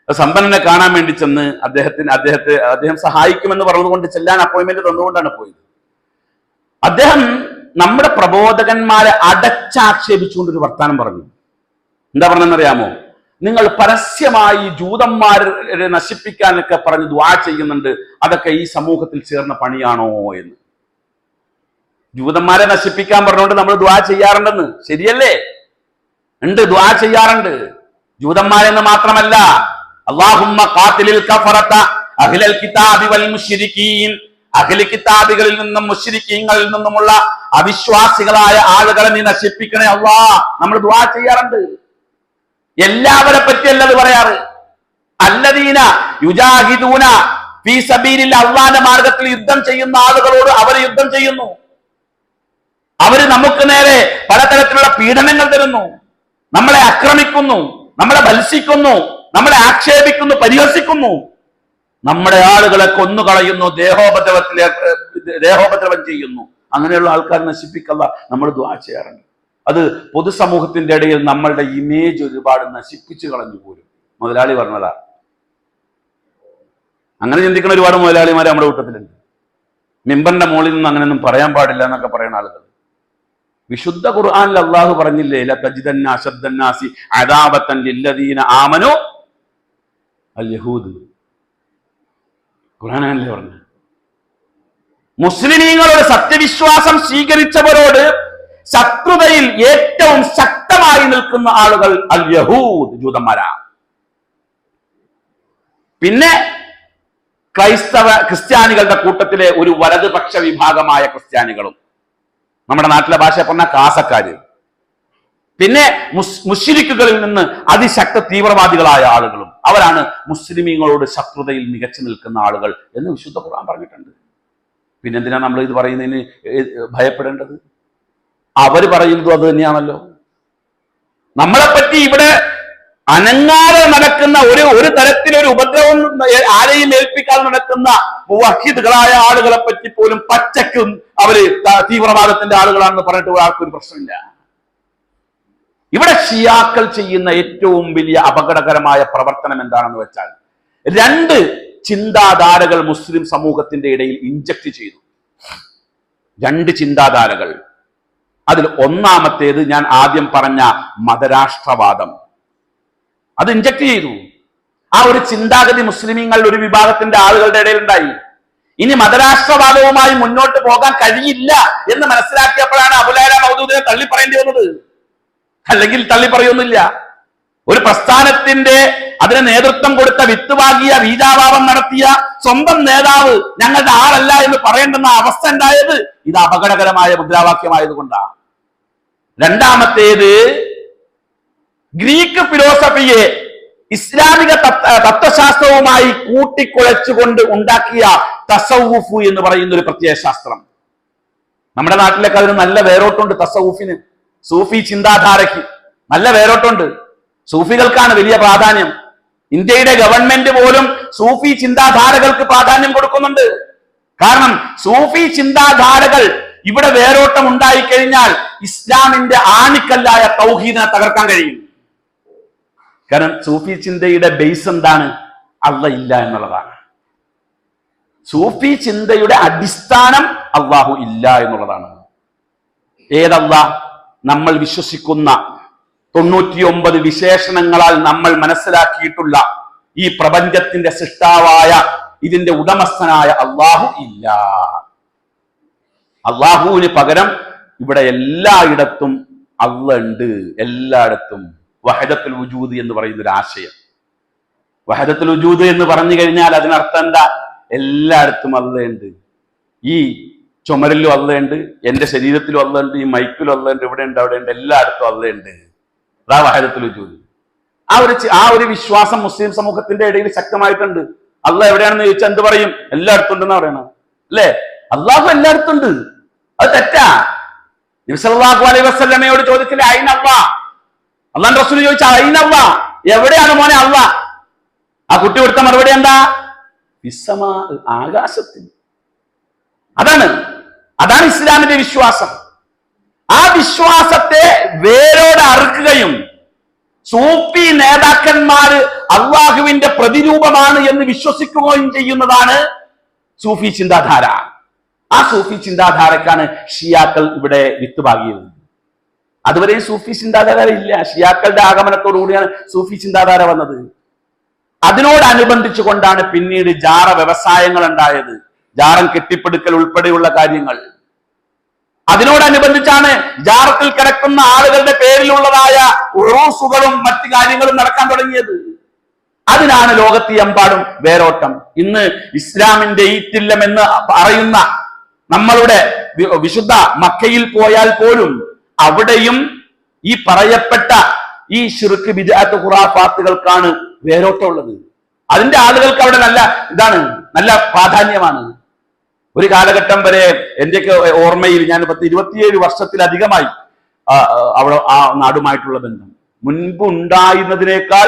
സമ്പന്നനെ കാണാൻ വേണ്ടി ചെന്ന് അദ്ദേഹം സഹായിക്കുമെന്ന് പറഞ്ഞതുകൊണ്ട് ചെല്ലാൻ അപ്പോയിന്റ്മെന്റ് തന്നുകൊണ്ടാണ് പോയത്. അദ്ദേഹം നമ്മുടെ പ്രബോധകന്മാരെ അടച്ചാക്ഷേപിച്ചുകൊണ്ടൊരു വർത്താനം പറഞ്ഞു. എന്താ പറഞ്ഞെന്നറിയാമോ? നിങ്ങൾ പരസ്യമായി ജൂതന്മാരെ നശിപ്പിക്കാനൊക്കെ പറഞ്ഞ് ദുആ ചെയ്യുന്നുണ്ട്, അതൊക്കെ ഈ സമൂഹത്തിൽ ചേർന്ന പണിയാണോ എന്ന്. ജൂതന്മാരെ നശിപ്പിക്കാൻ പറഞ്ഞുകൊണ്ട് നമ്മൾ ദുആ ചെയ്യാറുണ്ടെന്ന്, ശരിയല്ലേ? ഉണ്ട്, ദുആ ചെയ്യാറുണ്ട്. ജൂതന്മാരെന്ന് മാത്രമല്ല, അല്ലാഹുമ്മ ഖാതിലിൽ കഫറത അഹ്ലൽ കിതാബി വൽ മുശ്രികീൻ, അഹ്ലി കിതാബികളിൽ നിന്നും മുശ്രിക്കീങ്ങളിൽ നിന്നുമുള്ള അവിശ്വാസികളായ ആളുകളെ നീ നശിപ്പിക്കണേ അല്ലാഹ്, നമ്മൾ ദുആ ചെയ്യാറുണ്ട്. എല്ലാവരെ പറ്റിയല്ല അത് പറയാറ്. അല്ലദീന യുജാഹിദൂന ഫീ സബീലിൽ, അല്ലാഹുവിന്റെ മാർഗത്തിൽ യുദ്ധം ചെയ്യുന്ന ആളുകളോട് അവർ യുദ്ധം ചെയ്യുന്നു. അവര് നമുക്ക് നേരെ പലതരത്തിലുള്ള പീഡനങ്ങൾ തരുന്നു, നമ്മളെ ആക്രമിക്കുന്നു, നമ്മളെ ഭത്സിക്കുന്നു, നമ്മളെ ആക്ഷേപിക്കുന്നു, പരിഹസിക്കുന്നു, നമ്മുടെ ആളുകളെ കൊന്നുകളയുന്നു, ദേഹോപദ്രവം ചെയ്യുന്നു. അങ്ങനെയുള്ള ആൾക്കാർ നശിപ്പിക്കല്ല നമ്മൾ ദുആ ചെയ്യാറുണ്ട്. അത് പൊതുസമൂഹത്തിന്റെ ഇടയിൽ നമ്മളുടെ ഇമേജ് ഒരുപാട് നശിപ്പിച്ചു കളഞ്ഞു പോലും. മുതലാളി പറഞ്ഞതാ. അങ്ങനെ ചിന്തിക്കുന്ന ഒരുപാട് മുതലാളിമാർ നമ്മുടെ കൂട്ടത്തിലുണ്ട്. മിമ്പറിന്റെ മുകളിൽ നിന്ന് അങ്ങനെയൊന്നും പറയാൻ പാടില്ല എന്നൊക്കെ പറയുന്ന ആളുകൾ. വിശുദ്ധ ഖുർആനിൽ അല്ലാഹു പറഞ്ഞില്ലേ, ലതജിദന്ന അശദ്ദന്നാസി അദാബത്തൻ ലില്ലദീന ആമനു അൽ യഹൂദ്. ഖുർആനല്ലേ പറഞ്ഞു. മുസ്ലിമീങ്ങളോട് സത്യവിശ്വാസം സ്വീകരിച്ചവരോട് ശത്രുതയിൽ ഏറ്റവും ശക്തമായി നിൽക്കുന്ന ആളുകൾ അൽ യഹൂദ്, ജൂതന്മാരാണ്. പിന്നെ ക്രിസ്ത്യാനികളുടെ കൂട്ടത്തിലെ ഒരു വലതുപക്ഷ വിഭാഗമായ ക്രിസ്ത്യാനികളും, നമ്മുടെ നാട്ടിലെ ഭാഷ പറഞ്ഞ കാസക്കാര്, പിന്നെ മുശ്രിക്കുകളിൽ നിന്ന് അതിശക്ത തീവ്രവാദികളായ ആളുകളും, അവരാണ് മുസ്ലിമീങ്ങളോട് ശത്രുതയിൽ മികച്ചു നിൽക്കുന്ന ആളുകൾ എന്ന് വിശുദ്ധ ഖുർആൻ പറഞ്ഞിട്ടുണ്ട്. പിന്നെന്തിനാ നമ്മൾ ഇത് പറയുന്നതിന് ഭയപ്പെടേണ്ടത്? അവര് പറയുന്നതും അത് തന്നെയാണല്ലോ. നമ്മളെപ്പറ്റി ഇവിടെ അനങ്ങാതെ നടക്കുന്ന ഒരു തരത്തിലൊരു ഉപദ്രവം ആരെയും ഏൽപ്പിക്കാതെ നടക്കുന്ന മുവഹിദുകളായ ആളുകളെ പറ്റി പോലും പച്ചക്കും അവര് തീവ്രവാദത്തിന്റെ ആളുകളാണെന്ന് പറഞ്ഞിട്ട് ആർക്കൊരു പ്രശ്നമില്ല. ഇവിടെ ഷിയാക്കൾ ചെയ്യുന്ന ഏറ്റവും വലിയ അപകടകരമായ പ്രവർത്തനം എന്താണെന്ന് വെച്ചാൽ, രണ്ട് ചിന്താധാരകൾ മുസ്ലിം സമൂഹത്തിന്റെ ഇടയിൽ ഇൻജക്ട് ചെയ്തു. രണ്ട് ചിന്താധാരകൾ. അതിൽ ഒന്നാമത്തേത് ഞാൻ ആദ്യം പറഞ്ഞ മതരാഷ്ട്രവാദം, അത് ഇൻജക്ട് ചെയ്തു. ആ ഒരു ചിന്താഗതി മുസ്ലിമീങ്ങളുടെ ഒരു വിഭാഗത്തിന്റെ ആളുകളുടെ ഇടയിൽ ഉണ്ടായി. ഇനി മതരാഷ്ട്രവാദവുമായി മുന്നോട്ട് പോകാൻ കഴിയില്ല എന്ന് മനസ്സിലാക്കിയപ്പോഴാണ് അബൂ ലൈല മൗദൂദിനെ തള്ളി പറയേണ്ടി വന്നത്. അല്ലെങ്കിൽ തള്ളി പറയൊന്നുമില്ല. ഒരു പ്രസ്ഥാനത്തിന്റെ അതിന് നേതൃത്വം കൊടുത്ത വിത്തുവാകിയ ബീജാഭാവം നടത്തിയ സ്വന്തം നേതാവ് ഞങ്ങളുടെ ആളല്ല എന്ന് പറയേണ്ടുന്ന അവസ്ഥ ഉണ്ടായത് ഇത് അപകടകരമായ മുദ്രാവാക്യമായതുകൊണ്ടാണ്. രണ്ടാമത്തേത്, ഗ്രീക്ക് ഫിലോസഫിയെ ഇസ്ലാമിക തത്വശാസ്ത്രവുമായി കൂട്ടിക്കുഴച്ചുകൊണ്ട് ഉണ്ടാക്കിയ തസവുഫ് എന്ന് പറയുന്ന ഒരു പ്രത്യയ ശാസ്ത്രം. നമ്മുടെ നാട്ടിലൊക്കെ അതിന് നല്ല വേരോട്ടുണ്ട്. തസവുഫിന്, സൂഫി ചിന്താധാരയ്ക്ക് നല്ല വേരോട്ടുണ്ട്. സൂഫികൾക്കാണ് വലിയ പ്രാധാന്യം. ഇന്ത്യയുടെ ഗവൺമെന്റ് പോലും സൂഫി ചിന്താധാരകൾക്ക് പ്രാധാന്യം കൊടുക്കുന്നുണ്ട്. കാരണം സൂഫി ചിന്താധാരകൾ ഇവിടെ വേരോട്ടം ഉണ്ടായിക്കഴിഞ്ഞാൽ ഇസ്ലാമിന്റെ ആണിക്കല്ലായ തൗഹീദിനെ തകർക്കാൻ കഴിയും. കാരണം സൂഫി ചിന്തയുടെ ബേസ് എന്താണ്? അല്ലാഹ് ഇല്ല എന്നുള്ളതാണ്. സൂഫി ചിന്തയുടെ അടിസ്ഥാനം അല്ലാഹു ഇല്ല എന്നുള്ളതാണ്. ഏതല്ലാഹ്? നമ്മൾ വിശ്വസിക്കുന്ന 99 വിശേഷണങ്ങളാൽ നമ്മൾ മനസ്സിലാക്കിയിട്ടുള്ള ഈ പ്രപഞ്ചത്തിന്റെ സൃഷ്ടാവായ ഇതിന്റെ ഉടമസ്ഥനായ അല്ലാഹു ഇല്ല. അല്ലാഹുവിന് പകരം ഇവിടെ എല്ലായിടത്തും അല്ലാഹ് ഉണ്ട്. എല്ലായിടത്തും വഹദത്തുൽ വജൂദ് എന്ന് പറയുന്ന ഒരു ആശയം. വഹദത്തുൽ വജൂദ് എന്ന് പറഞ്ഞു കഴിഞ്ഞാൽ അതിനർത്ഥം എന്താ? എല്ലായിടത്തും അല്ലാഹ് ഉണ്ട്. ഈ ചുമരിലും അല്ലാഹ് ഉണ്ട്, എന്റെ ശരീരത്തിലും അല്ലാഹ് ഉണ്ട്, ഈ മൈക്കിലും അല്ലാഹ് ഉണ്ട്, ഇവിടെ ഉണ്ട്, അവിടെ ഉണ്ട്, എല്ലായിടത്തും അല്ലാഹ് ഉണ്ട്. അതാ വഹദത്തുൽ വജൂദ്. ആ ഒരു വിശ്വാസം മുസ്ലിം സമൂഹത്തിന്റെ ഇടയിൽ ശക്തമായിട്ടുണ്ട്. അള്ളാഹ് എവിടെയാണെന്ന് ചോദിച്ചാൽ എന്ത് പറയും? എല്ലായിടത്തും ഉണ്ടെന്ന് പറയണം, അല്ലേ? അള്ളാഹു എല്ലായിടത്തും ഉണ്ട്, അത് തെറ്റാ. നബി സല്ലല്ലാഹു അലൈഹി വസല്ലമയോട് ചോദിച്ചില്ലേ അയിന അല്ലാഹ്? അള്ളാഹുവിന്റെ റസൂൽ ചോദിച്ചാൽ അയിന അല്ലാഹ്, എവിടെയാണ് മോനെ അള്ളാഹ്? ആ കുട്ടി കൊടുത്ത മറുപടി എന്താ? ഫിസ്സമാ, ആകാശത്തിൽ. അതാണ് ഇസ്ലാമിന്റെ വിശ്വാസം. ആ വിശ്വാസത്തെ വേരോടെ അറുക്കുകയും സൂഫി നേതാക്കന്മാര് അള്ളാഹുവിന്റെ പ്രതിരൂപമാണ് എന്ന് വിശ്വസിക്കുകയും ചെയ്യുന്നതാണ് സൂഫി ചിന്താധാര. ആ സൂഫി ചിന്താധാരക്കാണ് ഷിയാക്കൾ ഇവിടെ വിത്തുപാകിയത്. അതുവരെയും സൂഫി ചിന്താധാര ഇല്ല. ഷിയാക്കളുടെ ആഗമനത്തോടു കൂടിയാണ് സൂഫി ചിന്താധാര വന്നത്. അതിനോടനുബന്ധിച്ചുകൊണ്ടാണ് പിന്നീട് ജാറ വ്യവസായങ്ങൾ ഉണ്ടായത്, ജാറം കെട്ടിപ്പടുക്കൽ ഉൾപ്പെടെയുള്ള കാര്യങ്ങൾ. അതിനോടനുബന്ധിച്ചാണ് ജാറത്തിൽ കിടക്കുന്ന ആളുകളുടെ പേരിലുള്ളതായ ഉറൂസുകളും മറ്റു കാര്യങ്ങളും നടക്കാൻ തുടങ്ങിയത്. അതിനാണ് ലോകത്തെമ്പാടും വേരോട്ടം. ഇന്ന് ഇസ്ലാമിന്റെ ഈറ്റില്ലം എന്ന് പറയുന്ന നമ്മളുടെ വിശുദ്ധ മക്കയിൽ പോയാൽ പോലും അവിടെയും ഈ പറയപ്പെട്ട ഈ ശിർക്ക് ബിദ്അത്ത് ഖുറാഫാത്തുകൾക്കാണ് വേരോട്ടമുള്ളത്. അതിന്റെ ആളുകൾക്ക് അവിടെ നല്ല പ്രാധാന്യമാണ്. ഒരു കാലഘട്ടം വരെ എന്റെയൊക്കെ ഓർമ്മയിൽ ഞാൻ 27 വർഷത്തിലധികമായി അവിടെ ആ നാടുമായിട്ടുള്ള ബന്ധം. മുൻപ് ഉണ്ടായിരുന്നതിനേക്കാൾ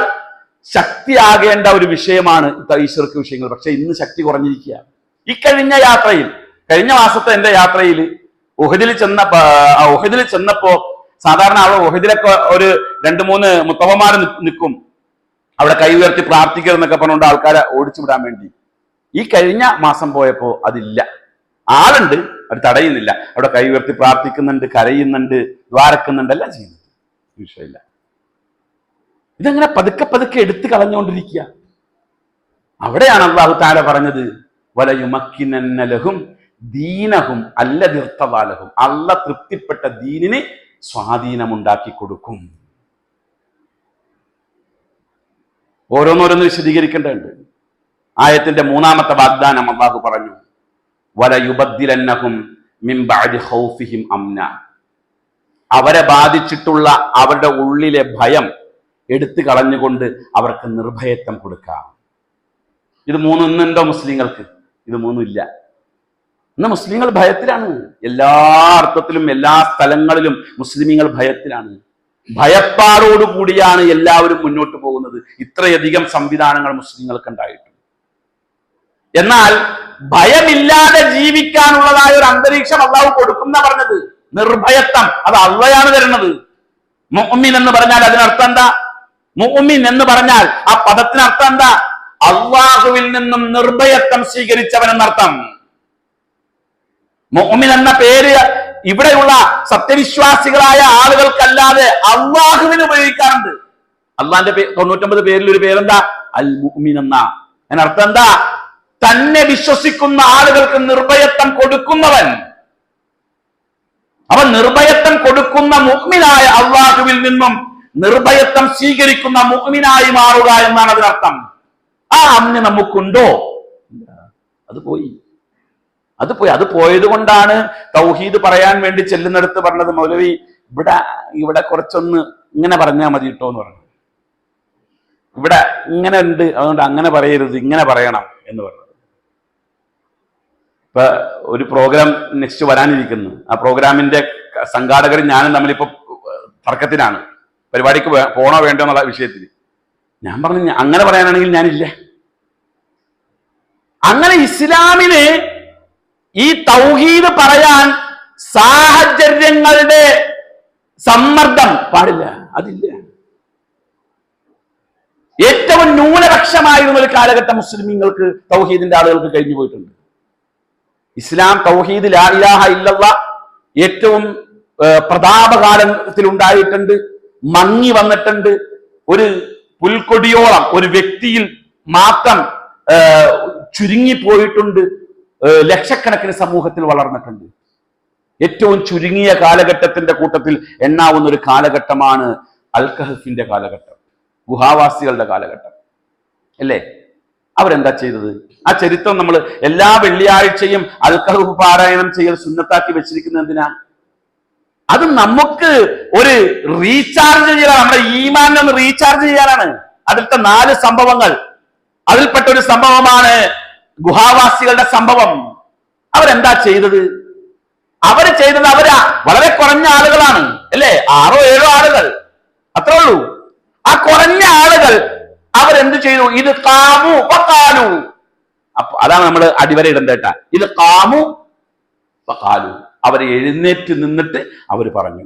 ശക്തിയാകേണ്ട ഒരു വിഷയമാണ് ഈ ശിർക്ക് വിഷയങ്ങൾ. പക്ഷെ ഇന്ന് ശക്തി കുറഞ്ഞിരിക്കുക. കഴിഞ്ഞ മാസത്തെ എന്റെ യാത്രയിൽ ഉഹദിൽ ചെന്നപ്പോ സാധാരണ അവിടെ ഉഹദിലൊക്കെ ഒരു 2-3 മുത്തവന്മാർ നിൽക്കും, അവിടെ കൈ ഉയർത്തി പ്രാർത്ഥിക്കരുതെന്നൊക്കെ പറഞ്ഞുകൊണ്ട് ആൾക്കാരെ ഓടിച്ചു വിടാൻ വേണ്ടി. ഈ കഴിഞ്ഞ മാസം പോയപ്പോ അതില്ല, ആളുണ്ട്, അത് തടയുന്നില്ല. അവിടെ കൈ ഉയർത്തി പ്രാർത്ഥിക്കുന്നുണ്ട്, കരയുന്നുണ്ട്, ദ്വാരക്കുന്നുണ്ട്, എല്ലാം ചെയ്യുന്നുണ്ട്, വിഷയമില്ല. ഇതങ്ങനെ പതുക്കെ പതുക്കെ എടുത്തു കളഞ്ഞുകൊണ്ടിരിക്കുക. അവിടെയാണ് അല്ലാഹു തആല പറഞ്ഞത് വലയുമക്കിനന്ന ലഹും ദീനഹും അല്ലദി ഇർതദാ ലഹും, അല്ലാഹ് തൃപ്തിപ്പെട്ട ദീനിന് സ്വാധീനമുണ്ടാക്കി കൊടുക്കും. ഓരോന്നോരോന്ന് വിശദീകരിക്കേണ്ടതുണ്ട്. ആയത്തിന്റെ 3-ാമത്തെ വാഗ്ദാനം അല്ലാഹു പറഞ്ഞു വലയുബദ്ദിലന്നഹും മിൻ ബഅദി ഖൗഫിഹിം അംന, അവരെ ബാധിച്ചിട്ടുള്ള അവരുടെ ഉള്ളിലെ ഭയം എടുത്തു കളഞ്ഞുകൊണ്ട് അവർക്ക് നിർഭയത്വം കൊടുക്കാം. ഇത് 3 ഇന്നുണ്ടോ മുസ്ലിങ്ങൾക്ക്? ഇത് 3 ഇല്ല. ഇന്ന് മുസ്ലിങ്ങൾ ഭയത്തിലാണ്. എല്ലാ അർത്ഥത്തിലും എല്ലാ സ്ഥലങ്ങളിലും മുസ്ലിമീങ്ങൾ ഭയത്തിലാണ്. ഭയപ്പാടോടുകൂടിയാണ് എല്ലാവരും മുന്നോട്ട് പോകുന്നത്. ഇത്രയധികം സംവിധാനങ്ങൾ മുസ്ലിങ്ങൾക്ക് ഉണ്ടായിട്ടുണ്ട്. എന്നാൽ ഭയമില്ലാതെ ജീവിക്കാനുള്ളതായ ഒരു അന്തരീക്ഷം അല്ലാഹു കൊടുക്കുന്ന പറഞ്ഞത് നിർഭയത്വം. അത് അള്ളയാണ് തരുന്നത്. മുഅ്മിൻ എന്ന് പറഞ്ഞാൽ അതിനർത്ഥം എന്താ? മുഅ്മിൻ എന്ന് പറഞ്ഞാൽ ആ പദത്തിനർത്ഥം എന്താ? അള്ളാഹുവിൽ നിന്നും നിർഭയത്വം സ്വീകരിച്ചവൻ എന്നർത്ഥം. മുഅ്മിൻ എന്ന പേര് ഇവിടെയുള്ള സത്യവിശ്വാസികളായ ആളുകൾക്കല്ലാതെ അള്ളാഹുവിന് ഉപയോഗിക്കാറുണ്ട്. അള്ളാന്റെ 99 പേരിൽ ഒരു പേരെന്താ? അൽ മുഅ്മിൻ എന്നാ. അതിനർത്ഥം എന്താ? തന്നെ വിശ്വസിക്കുന്ന ആളുകൾക്ക് നിർഭയത്വം കൊടുക്കുന്നവൻ. അവൻ നിർഭയത്വം കൊടുക്കുന്ന മുഅ്മിനായ അള്ളാഹുവിൽ നിന്നും നിർഭയത്വം സ്വീകരിക്കുന്ന മുഅ്മിനായി മാറുക എന്നാണ് അതിനർത്ഥം. ആ അമ്ന് നമുക്കുണ്ടോ? അത് പോയത് കൊണ്ടാണ് തൗഹീദ് പറയാൻ വേണ്ടി ചെല്ലുന്നിടത്ത് പറഞ്ഞത് മൗലവി ഇവിടെ കുറച്ചൊന്ന് ഇങ്ങനെ പറഞ്ഞാൽ മതി കേട്ടോ എന്ന് പറഞ്ഞു. ഇവിടെ ഇങ്ങനെ ഉണ്ട്, അതുകൊണ്ട് അങ്ങനെ പറയരുത്, ഇങ്ങനെ പറയണം എന്ന് പറഞ്ഞത്. ഇപ്പൊ ഒരു പ്രോഗ്രാം നെക്സ്റ്റ് വരാനിരിക്കുന്നു. ആ പ്രോഗ്രാമിന്റെ സംഘാടകരും ഞാനും തമ്മിലിപ്പോ തർക്കത്തിനാണ്. പരിപാടിക്ക് പോണോ വേണ്ടോ എന്നുള്ള വിഷയത്തിൽ ഞാൻ പറഞ്ഞു അങ്ങനെ പറയാനാണെങ്കിൽ ഞാനില്ല. അങ്ങനെ ഇസ്ലാമിന് ഈ തൗഹീദ് പറയാൻ സാഹചര്യങ്ങളുടെ സമ്മർദ്ദം പാടില്ല, അതില്ല. ഏറ്റവും ന്യൂനപക്ഷമായിരുന്ന ഒരു കാലഘട്ടം മുസ്ലിമീങ്ങൾക്ക് തൗഹീദിന്റെ ആളുകൾക്ക് കഴിഞ്ഞു പോയിട്ടുണ്ട്. ഇസ്ലാം തൗഹീദ് ലാ ഇലാഹ ഇല്ലല്ലാഹ് ഏറ്റവും പ്രതാപകാലത്തിൽ ഉണ്ടായിട്ടുണ്ട്, മങ്ങി വന്നിട്ടുണ്ട്. ഒരു പുൽക്കൊടിയോളം ഒരു വ്യക്തിയിൽ മാത്രം ചുരുങ്ങിപ്പോയിട്ടുണ്ട്. ലക്ഷക്കണക്കിന് സമൂഹത്തിൽ വളർന്നിട്ടുണ്ട്. ഏറ്റവും ചുരുങ്ങിയ കാലഘട്ടത്തിന്റെ കൂട്ടത്തിൽ എണ്ണാവുന്ന ഒരു കാലഘട്ടമാണ് അൽ കഹ്ഫിന്റെ കാലഘട്ടം, ഗുഹാവാസികളുടെ കാലഘട്ടം, അല്ലേ? അവരെന്താ ചെയ്തത്? ആ ചരിത്രം നമ്മൾ എല്ലാ വെള്ളിയാഴ്ചയും അൽ കഹ്ഫ് പാരായണം ചെയ്യൽ സുന്നത്താക്കി വെച്ചിരിക്കുന്നത് എന്തിനാ? അത് നമുക്ക് ഒരു റീചാർജ് ചെയ്യണം, നമ്മുടെ ഈമാനെ ഒന്ന് റീചാർജ് ചെയ്യാനാണ്. അതിലത്തെ 4 സംഭവങ്ങൾ, അതിൽപ്പെട്ട ഒരു സംഭവമാണ് ഗുഹാവാസികളുടെ സംഭവം. അവരെന്താ ചെയ്തത്? അവര് വളരെ കുറഞ്ഞ ആളുകളാണ്, അല്ലേ? 6-7 ആളുകൾ, അത്രേ ഉള്ളൂ. ആ കുറഞ്ഞ ആളുകൾ അവരെന്ത് ചെയ്തു? ഇത് കാമു വഖാലു. അപ്പൊ അതാണ് നമ്മൾ അടിവരയിടേണ്ട കേട്ടാ. ഇത് കാമു വഖാലു. അവർ എഴുന്നേറ്റ് നിന്നിട്ട് അവർ പറഞ്ഞു.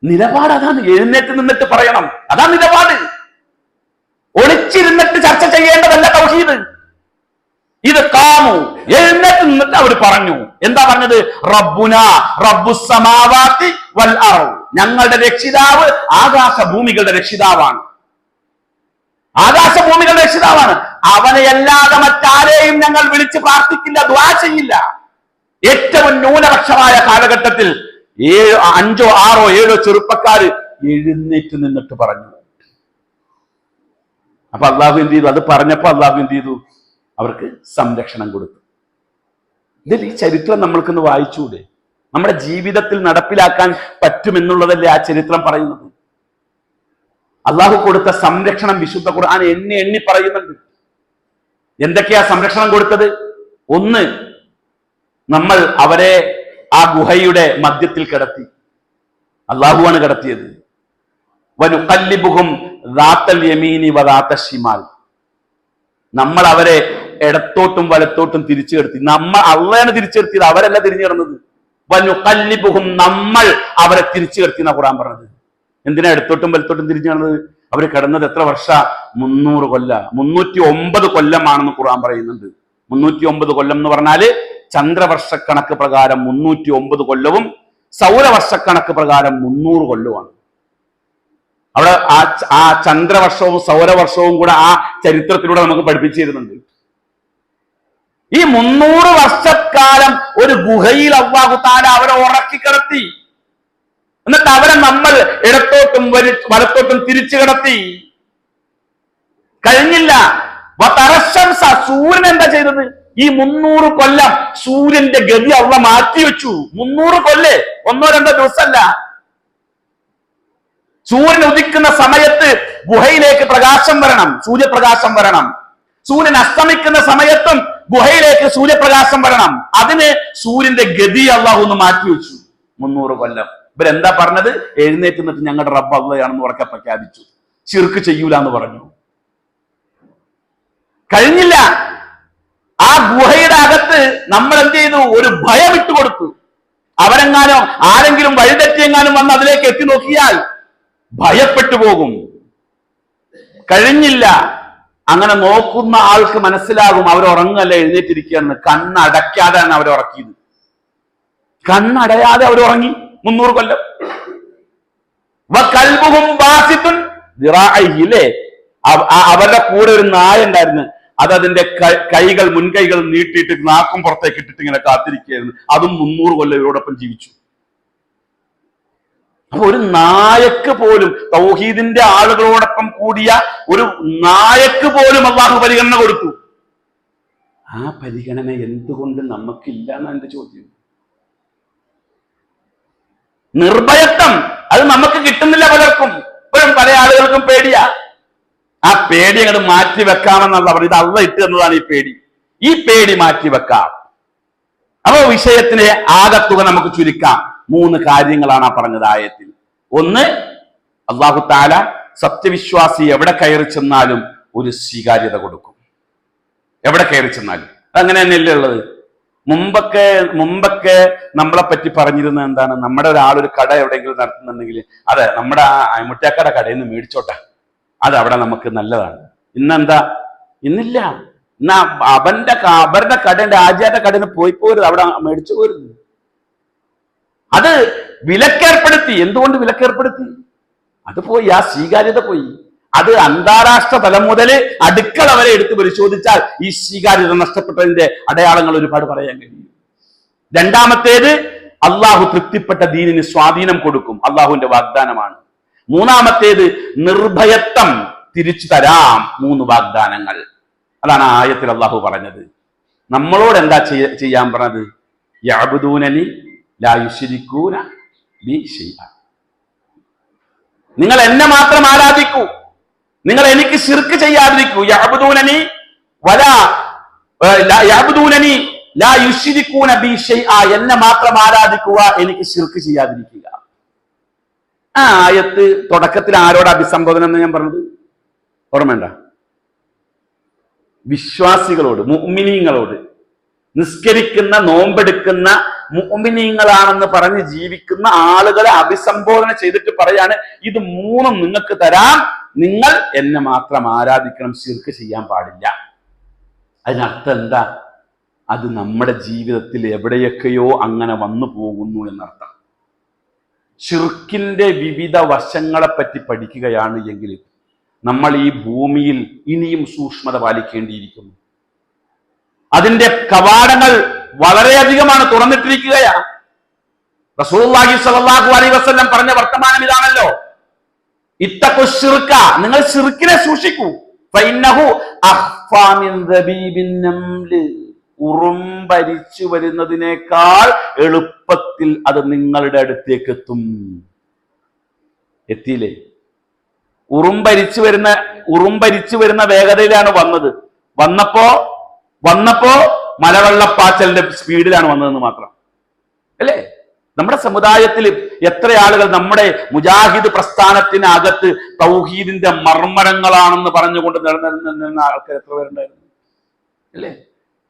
നിലപാട് അതാണ്. എഴുന്നേറ്റ് നിന്നിട്ട് പറയണം, അതാണ് നിലപാട്. ഒളിച്ചിരുന്നിട്ട് ചർച്ച ചെയ്യേണ്ടതല്ല തൗഹീദ്. ഇത് കാമു, എഴുന്നേറ്റ് നിന്നിട്ട് അവർ പറഞ്ഞു. എന്താ പറഞ്ഞത്? റബ്ബുന റബ്ബുസ് സമാവാതി വൽ അർദ്. ഞങ്ങളുടെ രക്ഷിതാവ് ആകാശഭൂമികളുടെ രക്ഷിതാവാണ്. ആകാശഭൂമികളുടെ രക്ഷിതാവാണ്. അവനെയല്ലാതെ മറ്റാരെയും ഞങ്ങൾ വിളിച്ച് പ്രാർത്ഥിക്കില്ല, ദുആ ചെയ്യില്ല. ഏറ്റവും ന്യൂനപക്ഷമായ കാലഘട്ടത്തിൽ 5, 6, 7 ചെറുപ്പക്കാര് എഴുന്നേറ്റ് നിന്നിട്ട് പറഞ്ഞു. അപ്പൊ അള്ളാഹു എന്ത് ചെയ്തു? അത് പറഞ്ഞപ്പോ അള്ളാഹു എന്ത് ചെയ്തു? അവർക്ക് സംരക്ഷണം കൊടുത്തു. ഇതിൽ ഈ ചരിത്രം നമ്മൾക്കൊന്ന് വായിച്ചൂടെ? നമ്മുടെ ജീവിതത്തിൽ നടപ്പിലാക്കാൻ പറ്റുമെന്നുള്ളതല്ലേ ആ ചരിത്രം പറയുന്നത്. അള്ളാഹു കൊടുത്ത സംരക്ഷണം വിശുദ്ധ ഖുർആൻ എണ്ണി എണ്ണി പറയുന്നുണ്ട്. എന്തൊക്കെയാ സംരക്ഷണം കൊടുത്തത്? ഒന്ന്, നമ്മൾ അവരെ ആ ഗുഹയുടെ മധ്യത്തിൽ കിടത്തി. അള്ളാഹുവാണ് കിടത്തിയത്. വനുഖല്ലിബുഹും ദാത്തൽ യമീനി വദാത്ത ശിമാൽ. നമ്മൾ അവരെ ഇടത്തോട്ടും വലത്തോട്ടും തിരിച്ചു കിടത്തി. അള്ളയാണ് തിരിച്ചു കിടത്തിയത്, അവരല്ല തിരിഞ്ഞു കിടന്നത്. വനുഖല്ലിബുഹും, നമ്മൾ അവരെ തിരിച്ചു കിടത്തി എന്നാ ഖുർആൻ പറഞ്ഞത്. എന്തിനാ ഇടത്തോട്ടും വലത്തോട്ടും തിരിഞ്ഞു കിടന്നത്? അവർ കിടന്നത് എത്ര വർഷ? 300 കൊല്ലം. 309 കൊല്ലമാണെന്ന് ഖുർആൻ പറയുന്നുണ്ട്. 309 കൊല്ലം എന്ന് പറഞ്ഞാല് ചന്ദ്രവർഷക്കണക്ക് പ്രകാരം 309 കൊല്ലവും സൗരവർഷക്കണക്ക് പ്രകാരം 300 കൊല്ലവുമാണ്. അവിടെ ആ ചന്ദ്രവർഷവും സൗരവർഷവും കൂടെ ആ ചരിത്രത്തിലൂടെ നമുക്ക് പഠിപ്പിച്ചു തരുന്നുണ്ട്. ഈ 300 വർഷക്കാലം ഒരു ഗുഹയിൽ അല്ലാഹു തആല അവരെ ഉറക്കി കിടത്തി. എന്നിട്ട് അവരെ നമ്മൾ ഇടത്തോട്ടും വലത്തോട്ടും തിരിച്ചു കിടത്തി. കഴിഞ്ഞില്ല. സൂര്യൻ എന്താ ചെയ്തത്? ഈ 300 കൊല്ലം സൂര്യന്റെ ഗതി അള്ളാഹു മാറ്റിവെച്ചു. 300 കൊല്ലേ, 1-2 ദിവസമല്ല. സൂര്യൻ ഉദിക്കുന്ന സമയത്ത് ഗുഹയിലേക്ക് പ്രകാശം വരണം, സൂര്യപ്രകാശം വരണം. സൂര്യൻ അസ്തമിക്കുന്ന സമയത്തും ഗുഹയിലേക്ക് സൂര്യപ്രകാശം വരണം. അതിന് സൂര്യന്റെ ഗതി അള്ളാഹു ഒന്ന് മാറ്റിവെച്ചു. 300 കൊല്ലം. ഇവരെന്താ പറഞ്ഞത്? എഴുന്നേറ്റ് നിന്നിട്ട് ഞങ്ങളുടെ റബ്ബ് അള്ളയാണെന്ന് ഉറക്കെ പ്രഖ്യാപിച്ചു. ശിർക്ക് ചെയ്യൂല എന്ന് പറഞ്ഞു. കഴിഞ്ഞില്ല. ആ ഗുഹയുടെ അകത്ത് നമ്മൾ എന്ത് ചെയ്തു? ഒരു ഭയം ഇട്ടുകൊടുത്തു. അവരെങ്ങാനും ആരെങ്കിലും വഴിതെറ്റിയെങ്ങാനും വന്ന് അതിലേക്ക് എത്തി നോക്കിയാൽ ഭയപ്പെട്ടു പോകും. കഴിഞ്ഞില്ല. അങ്ങനെ നോക്കുന്ന ആൾക്ക് മനസ്സിലാകും അവർ ഉറങ്ങല്ല, എഴുന്നേറ്റിരിക്കുകയാണ്. കണ്ണടയ്ക്കാതെയാണ് അവർ ഉറക്കിയത്. കണ്ണടയാതെ അവർ ഉറങ്ങി 300 കൊല്ലം. അവരുടെ കൂടെ ഒരു നായ ഉണ്ടായിരുന്നു. അതിന്റെ കൈകൾ, മുൻകൈകൾ നീട്ടിയിട്ട് നാക്കും പുറത്തേക്ക് ഇട്ടിട്ട് ഇങ്ങനെ കാത്തിരിക്കുകയായിരുന്നു. അതും 300 കൊല്ലം ഇവരോടൊപ്പം ജീവിച്ചു. അപ്പൊ ഒരു നായക്ക് പോലും, തൗഹീദിന്റെ ആളുകളോടൊപ്പം കൂടിയ ഒരു നായക്ക് പോലും അല്ലാഹു പരിഗണന കൊടുത്തു. ആ പരിഗണന എന്തുകൊണ്ട് നമുക്കില്ല എന്നാണ് എന്റെ ചോദ്യം. നിർഭയത്വം അത് നമുക്ക് കിട്ടുന്നില്ല. പലർക്കും, ഇപ്പോഴും പല ആളുകൾക്കും പേടിയാ. ആ പേടി അങ്ങോട്ട് മാറ്റി വെക്കാമെന്നുള്ള പറയുന്നത്. ഇത് അള്ളാഹ് ഇട്ട് തന്നതാണ് ഈ പേടി. ഈ പേടി മാറ്റി വെക്കാം. അപ്പൊ വിഷയത്തിനെ ആകത്തുക നമുക്ക് ചുരുക്കാം. 3 കാര്യങ്ങളാണ് ആ പറഞ്ഞത് ആയത്തിൽ. ഒന്ന്, അല്ലാഹു തആല സത്യവിശ്വാസി എവിടെ കയറി ചെന്നാലും ഒരു സ്വീകാര്യത കൊടുക്കും. എവിടെ കയറി ചെന്നാലും അതങ്ങനെ തന്നെയല്ലേ ഉള്ളത്. മുമ്പൊക്കെ നമ്മളെ പറ്റി പറഞ്ഞിരുന്നത് എന്താണ്? നമ്മുടെ ഒരാളൊരു കട എവിടെയെങ്കിലും നടത്തുന്നുണ്ടെങ്കിൽ അതെ നമ്മുടെ ആ മുട്ടക്കട കടയിൽ നിന്ന് മേടിച്ചോട്ടെ, അത് അവിടെ നമുക്ക് നല്ലതാണ്. ഇന്നെന്താ? ഇന്നില്ല. എന്നാ അവരുടെ കടയുടെ ആചാര്യ കടയിൽ നിന്ന് പോരുത്, അവിടെ മേടിച്ചു പോരുത്. അത് വിലക്കേർപ്പെടുത്തി. എന്തുകൊണ്ട് വിലക്കേർപ്പെടുത്തി? അത് പോയി, ആ സ്വീകാര്യത പോയി. അത് അന്താരാഷ്ട്ര തലം മുതൽ അടുക്കള വരെ എടുത്ത് പരിശോധിച്ചാൽ ഈ സ്വീകാര്യത നഷ്ടപ്പെട്ടതിന്റെ അടയാളങ്ങൾ ഒരുപാട് പറയാൻ കഴിയും. രണ്ടാമത്തേത്, അള്ളാഹു തൃപ്തിപ്പെട്ട ദീനിന് സ്വാധീനം കൊടുക്കും. അള്ളാഹുവിന്റെ വാഗ്ദാനമാണ്. മൂന്നാമത്തേത്, നിർഭയത്വം തിരിച്ചു തരാം. 3 വാഗ്ദാനങ്ങൾ. അതാണ് ആ ആയത്തിൽ അള്ളാഹു പറഞ്ഞത്. നമ്മളോട് എന്താ ചെയ്യാൻ പറഞ്ഞത്? യഅ്ബുദൂനനി ലാ യുശ്രികൂന ബി ശൈഅ. നിങ്ങൾ എന്നെ മാത്രം ആരാധിക്കൂ, നിങ്ങൾ എനിക്ക് ശിർക്ക് ചെയ്യാതിരിക്കൂ. യഅ്ബുദൂനനി വലാ യഅ്ബുദൂനനി ലാ യുശ്രികൂന ബി ശൈഅ, എന്നെ മാത്രം ആരാധിക്കുക, എനിക്ക് ശിർക്ക് ചെയ്യാതിരിക്കുക. ആ ആയത്ത് തുടക്കത്തിൽ ആരോട് അഭിസംബോധന എന്ന് ഞാൻ പറഞ്ഞത് ഓർമ്മയുണ്ട? വിശ്വാസികളോട്, മുഅ്മിനീങ്ങളോട്, നിസ്കരിക്കുന്ന നോമ്പെടുക്കുന്ന മുഅ്മിനീങ്ങളാണെന്ന് പറഞ്ഞ് ജീവിക്കുന്ന ആളുകളെ അഭിസംബോധന ചെയ്തിട്ട് പറയാണ്, ഇത് മൂന്നും നിങ്ങൾക്ക് തരാം, നിങ്ങൾ എന്നെ മാത്രം ആരാധിക്കണം, ശിർക്ക് ചെയ്യാൻ പാടില്ല. അതിനർത്ഥം എന്താ? അത് നമ്മുടെ ജീവിതത്തിൽ എവിടെയൊക്കെയോ അങ്ങനെ വന്നു പോകുന്നു എന്നർത്ഥം. ശിർക്കിന്റെ വിവിധ വശങ്ങളെ പറ്റി പഠിക്കുകയാണ് എങ്കിൽ നമ്മൾ ഈ ഭൂമിയിൽ ഇനിയും സൂക്ഷ്മത പാലിക്കേണ്ടിയിരിക്കുന്നു. അതിന്റെ കവാടങ്ങൾ വളരെയധികമാണ്, തുറന്നിട്ടിരിക്കുകയാണ്. റസൂലുള്ളാഹി സ്വല്ലല്ലാഹു അലൈഹി വസല്ലം പറഞ്ഞ വർത്തമാനം ഇതാണല്ലോ, ഇത്തഖു ശിർക, നിങ്ങൾ ശിർക്കിനെ സൂക്ഷിക്കൂ. ഫഇന്നഹു അഖ്ഫാ മിൻ ദബീബിൻ നംല്, ഉറുമ്പരിച്ചു വരുന്നതിനേക്കാൾ എളുപ്പത്തിൽ അത് നിങ്ങളുടെ അടുത്തേക്ക് എത്തും. എത്തിയില്ലേ? ഉറുമ്പരിച്ചു വരുന്ന വേഗതയിലാണ് വന്നത്. വന്നപ്പോ മലവെള്ളപ്പാച്ചലിന്റെ സ്പീഡിലാണ് വന്നതെന്ന് മാത്രം അല്ലേ? നമ്മുടെ സമുദായത്തിൽ എത്ര ആളുകൾ നമ്മുടെ മുജാഹിദ് പ്രസ്ഥാനത്തിനകത്ത് തൗഹീദിന്റെ മർമ്മരങ്ങളാണെന്ന് പറഞ്ഞുകൊണ്ട് നിന്ന ആൾക്കാർ എത്ര പേരുണ്ടായിരുന്നു അല്ലേ?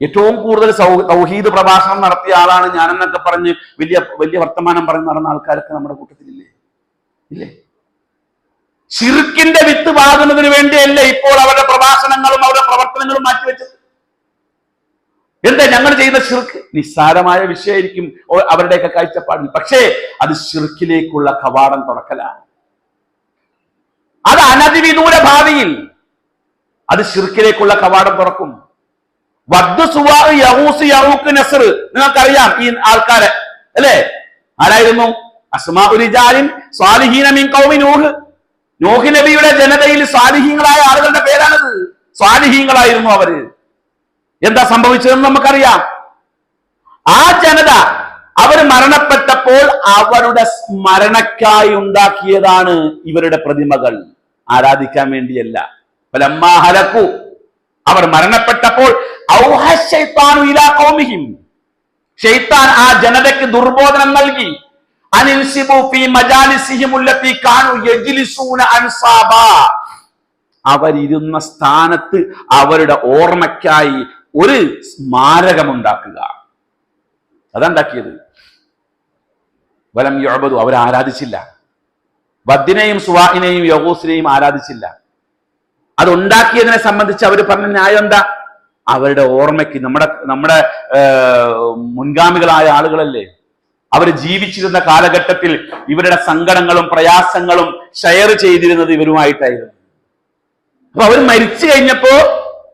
ഏറ്റവും കൂടുതൽ തൗഹീദ് പ്രഭാഷണം നടത്തിയ ആളാണ് ഞാനെന്നൊക്കെ പറഞ്ഞ് വലിയ വലിയ വർത്തമാനം പറഞ്ഞ് നടന്ന ആൾക്കാരൊക്കെ നമ്മുടെ കൂട്ടത്തിലില്ലേ? ഇല്ലേ? ശിർക്കിന്റെ വിത്ത് പാകുന്നതിന് വേണ്ടിയല്ല ഇപ്പോൾ അവരുടെ പ്രഭാഷണങ്ങളും അവരുടെ പ്രവർത്തനങ്ങളും മാറ്റിവെച്ചത്. എന്താ ഞങ്ങൾ ചെയ്യുന്ന ശിർക്ക്? നിസ്സാരമായ വിഷയമായിരിക്കും അവരുടെയൊക്കെ കാഴ്ചപ്പാടിൽ, പക്ഷേ അത് ശിർക്കിലേക്കുള്ള കവാടം തുറക്കലാണ്. അത് അനധിവിദൂര ഭാവിയിൽ അത് ശിർക്കിലേക്കുള്ള കവാടം തുറക്കും. വദ്ദ്, സുവാ, യഹൂസ്, യഹൂക്ക്, നസ്ർ, നിങ്ങൾക്കറിയാം ഈ ആൾക്കാരെ അല്ലേ? ആരായിരുന്നു? അസ്മാഉ റിജാലിൻ സ്വാലിഹീന മിൻ ഖൗമി നൂഹ്. നൂഹ് നബിയുടെ ജനതയിൽ സ്വാലിഹീങ്ങളായ ആളുകളുടെ പേരാണത്. സ്വാലിഹീങ്ങളായിരുന്നു അവര്. എന്താ സംഭവിച്ചതെന്ന് നമുക്കറിയാം. ആ ജനത അവർ മരണപ്പെട്ടപ്പോൾ അവരുടെ സ്മരണക്കായി ഉണ്ടാക്കിയതാണ് ഇവരുടെ പ്രതിമകൾ, ആരാധിക്കാൻ വേണ്ടിയല്ല. ഫലമ്മാ ഹലകു, അവർ മരണപ്പെട്ടപ്പോൾ ഔഹ ശൈത്താനു ഇലാ ഖൗമിഹിം, ശൈത്താൻ ആ ജനതയ്ക്ക് ദുർബോധനം നൽകി. അനിൻസിബു ഫീ മജാലിസിഹിം അല്ലതി കാനു യജ്ലിസൂന അൻസാബാ, അവരിരുന്ന സ്ഥാനത്ത് അവരുടെ ഓർമ്മയ്ക്കായി ഒരു സ്മാരകമുണ്ടാക്കുക. അതുണ്ടാക്കിയത്. വലം യുഅബദു, അവർ ആരാധിച്ചില്ല. വദ്ദിനെയും സുവാഇനെയും യഹൂസിനെയും ആരാധിച്ചില്ല. അതുണ്ടാക്കിയതിനെ സംബന്ധിച്ച് അവർ പറഞ്ഞ ന്യായം എന്താ? അവരുടെ ഓർമ്മയ്ക്ക്, നമ്മുടെ മുൻഗാമികളായ ആളുകളല്ലേ, അവർ ജീവിച്ചിരുന്ന കാലഘട്ടത്തിൽ ഇവരുടെ സങ്കടങ്ങളും പ്രയാസങ്ങളും ഷെയർ ചെയ്തിരുന്നത് ഇവരുമായിട്ടായിരുന്നു. അപ്പൊ അവർ മരിച്ചു കഴിഞ്ഞപ്പോ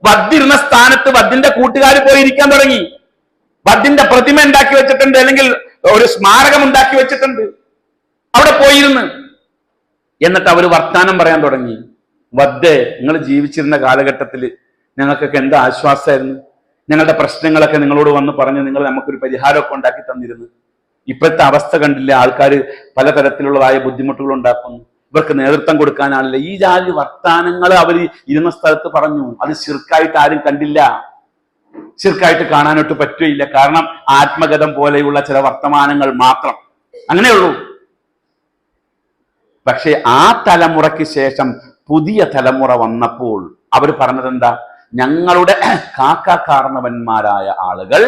വദ്ദിരുന്ന സ്ഥാനത്ത് വദ്ദിന്റെ കൂട്ടുകാർ പോയിരിക്കാൻ തുടങ്ങി. വദ്ദിന്റെ പ്രതിമ ഉണ്ടാക്കി വെച്ചിട്ടുണ്ട്, അല്ലെങ്കിൽ ഒരു സ്മാരകം ഉണ്ടാക്കി വെച്ചിട്ടുണ്ട്, അവിടെ പോയിരുന്ന്. എന്നിട്ട് അവർ വർത്താനം പറയാൻ തുടങ്ങി. വദ്ദേ, നിങ്ങൾ ജീവിച്ചിരുന്ന കാലഘട്ടത്തിൽ ഞങ്ങൾക്കൊക്കെ എന്താ ആശ്വാസമായിരുന്നു, ഞങ്ങളുടെ പ്രശ്നങ്ങളൊക്കെ നിങ്ങളോട് വന്ന് പറഞ്ഞ് നിങ്ങൾ നമുക്കൊരു പരിഹാരമൊക്കെ ഉണ്ടാക്കി തന്നിരുന്നു. ഇപ്പോഴത്തെ അവസ്ഥ കണ്ടില്ല, ആൾക്കാർ പലതരത്തിലുള്ളതായ ബുദ്ധിമുട്ടുകൾ ഉണ്ടാക്കുന്നു, ഇവർക്ക് നേതൃത്വം കൊടുക്കാനാണില്ല. ഈ ജാതി വർത്താനങ്ങൾ അവർ ഇരുന്ന സ്ഥലത്ത് പറഞ്ഞു. അത് ശിർക്കായിട്ട് ആരും കണ്ടില്ല, ശിർക്കായിട്ട് കാണാനൊട്ട് പറ്റുകയില്ല. കാരണം ആത്മഗതം പോലെയുള്ള ചില വർത്തമാനങ്ങൾ മാത്രം, അങ്ങനെയുള്ളൂ. പക്ഷെ ആ തലമുറയ്ക്ക് ശേഷം പുതിയ തലമുറ വന്നപ്പോൾ അവർ പറഞ്ഞത് എന്താ? ഞങ്ങളുടെ കാരണവന്മാരായ ആളുകൾ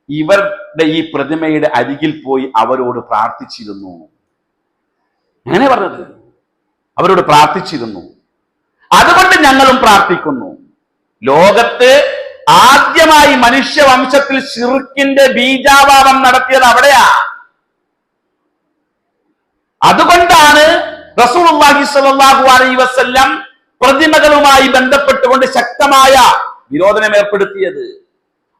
ഇവരുടെ ഈ പ്രതിമയുടെ അരികിൽ പോയി അവരോട് പ്രാർത്ഥിച്ചിരുന്നു. അങ്ങനെ പറഞ്ഞത്, അവരോട് പ്രാർത്ഥിച്ചിരുന്നു, അതുകൊണ്ട് ഞങ്ങളും പ്രാർത്ഥിക്കുന്നു. ലോകത്ത് ആദ്യമായി മനുഷ്യവംശത്തിൽ ശിർക്കിന്റെ ബീജാവാപം നടത്തിയത് അവിടെയാ. അതുകൊണ്ടാണ് റസൂലുള്ളാഹി സ്വല്ലല്ലാഹു അലൈഹി വസല്ലം പ്രതിമകളുമായി ബന്ധപ്പെട്ടുകൊണ്ട് ശക്തമായ വിരോധനം ഏർപ്പെടുത്തിയത്.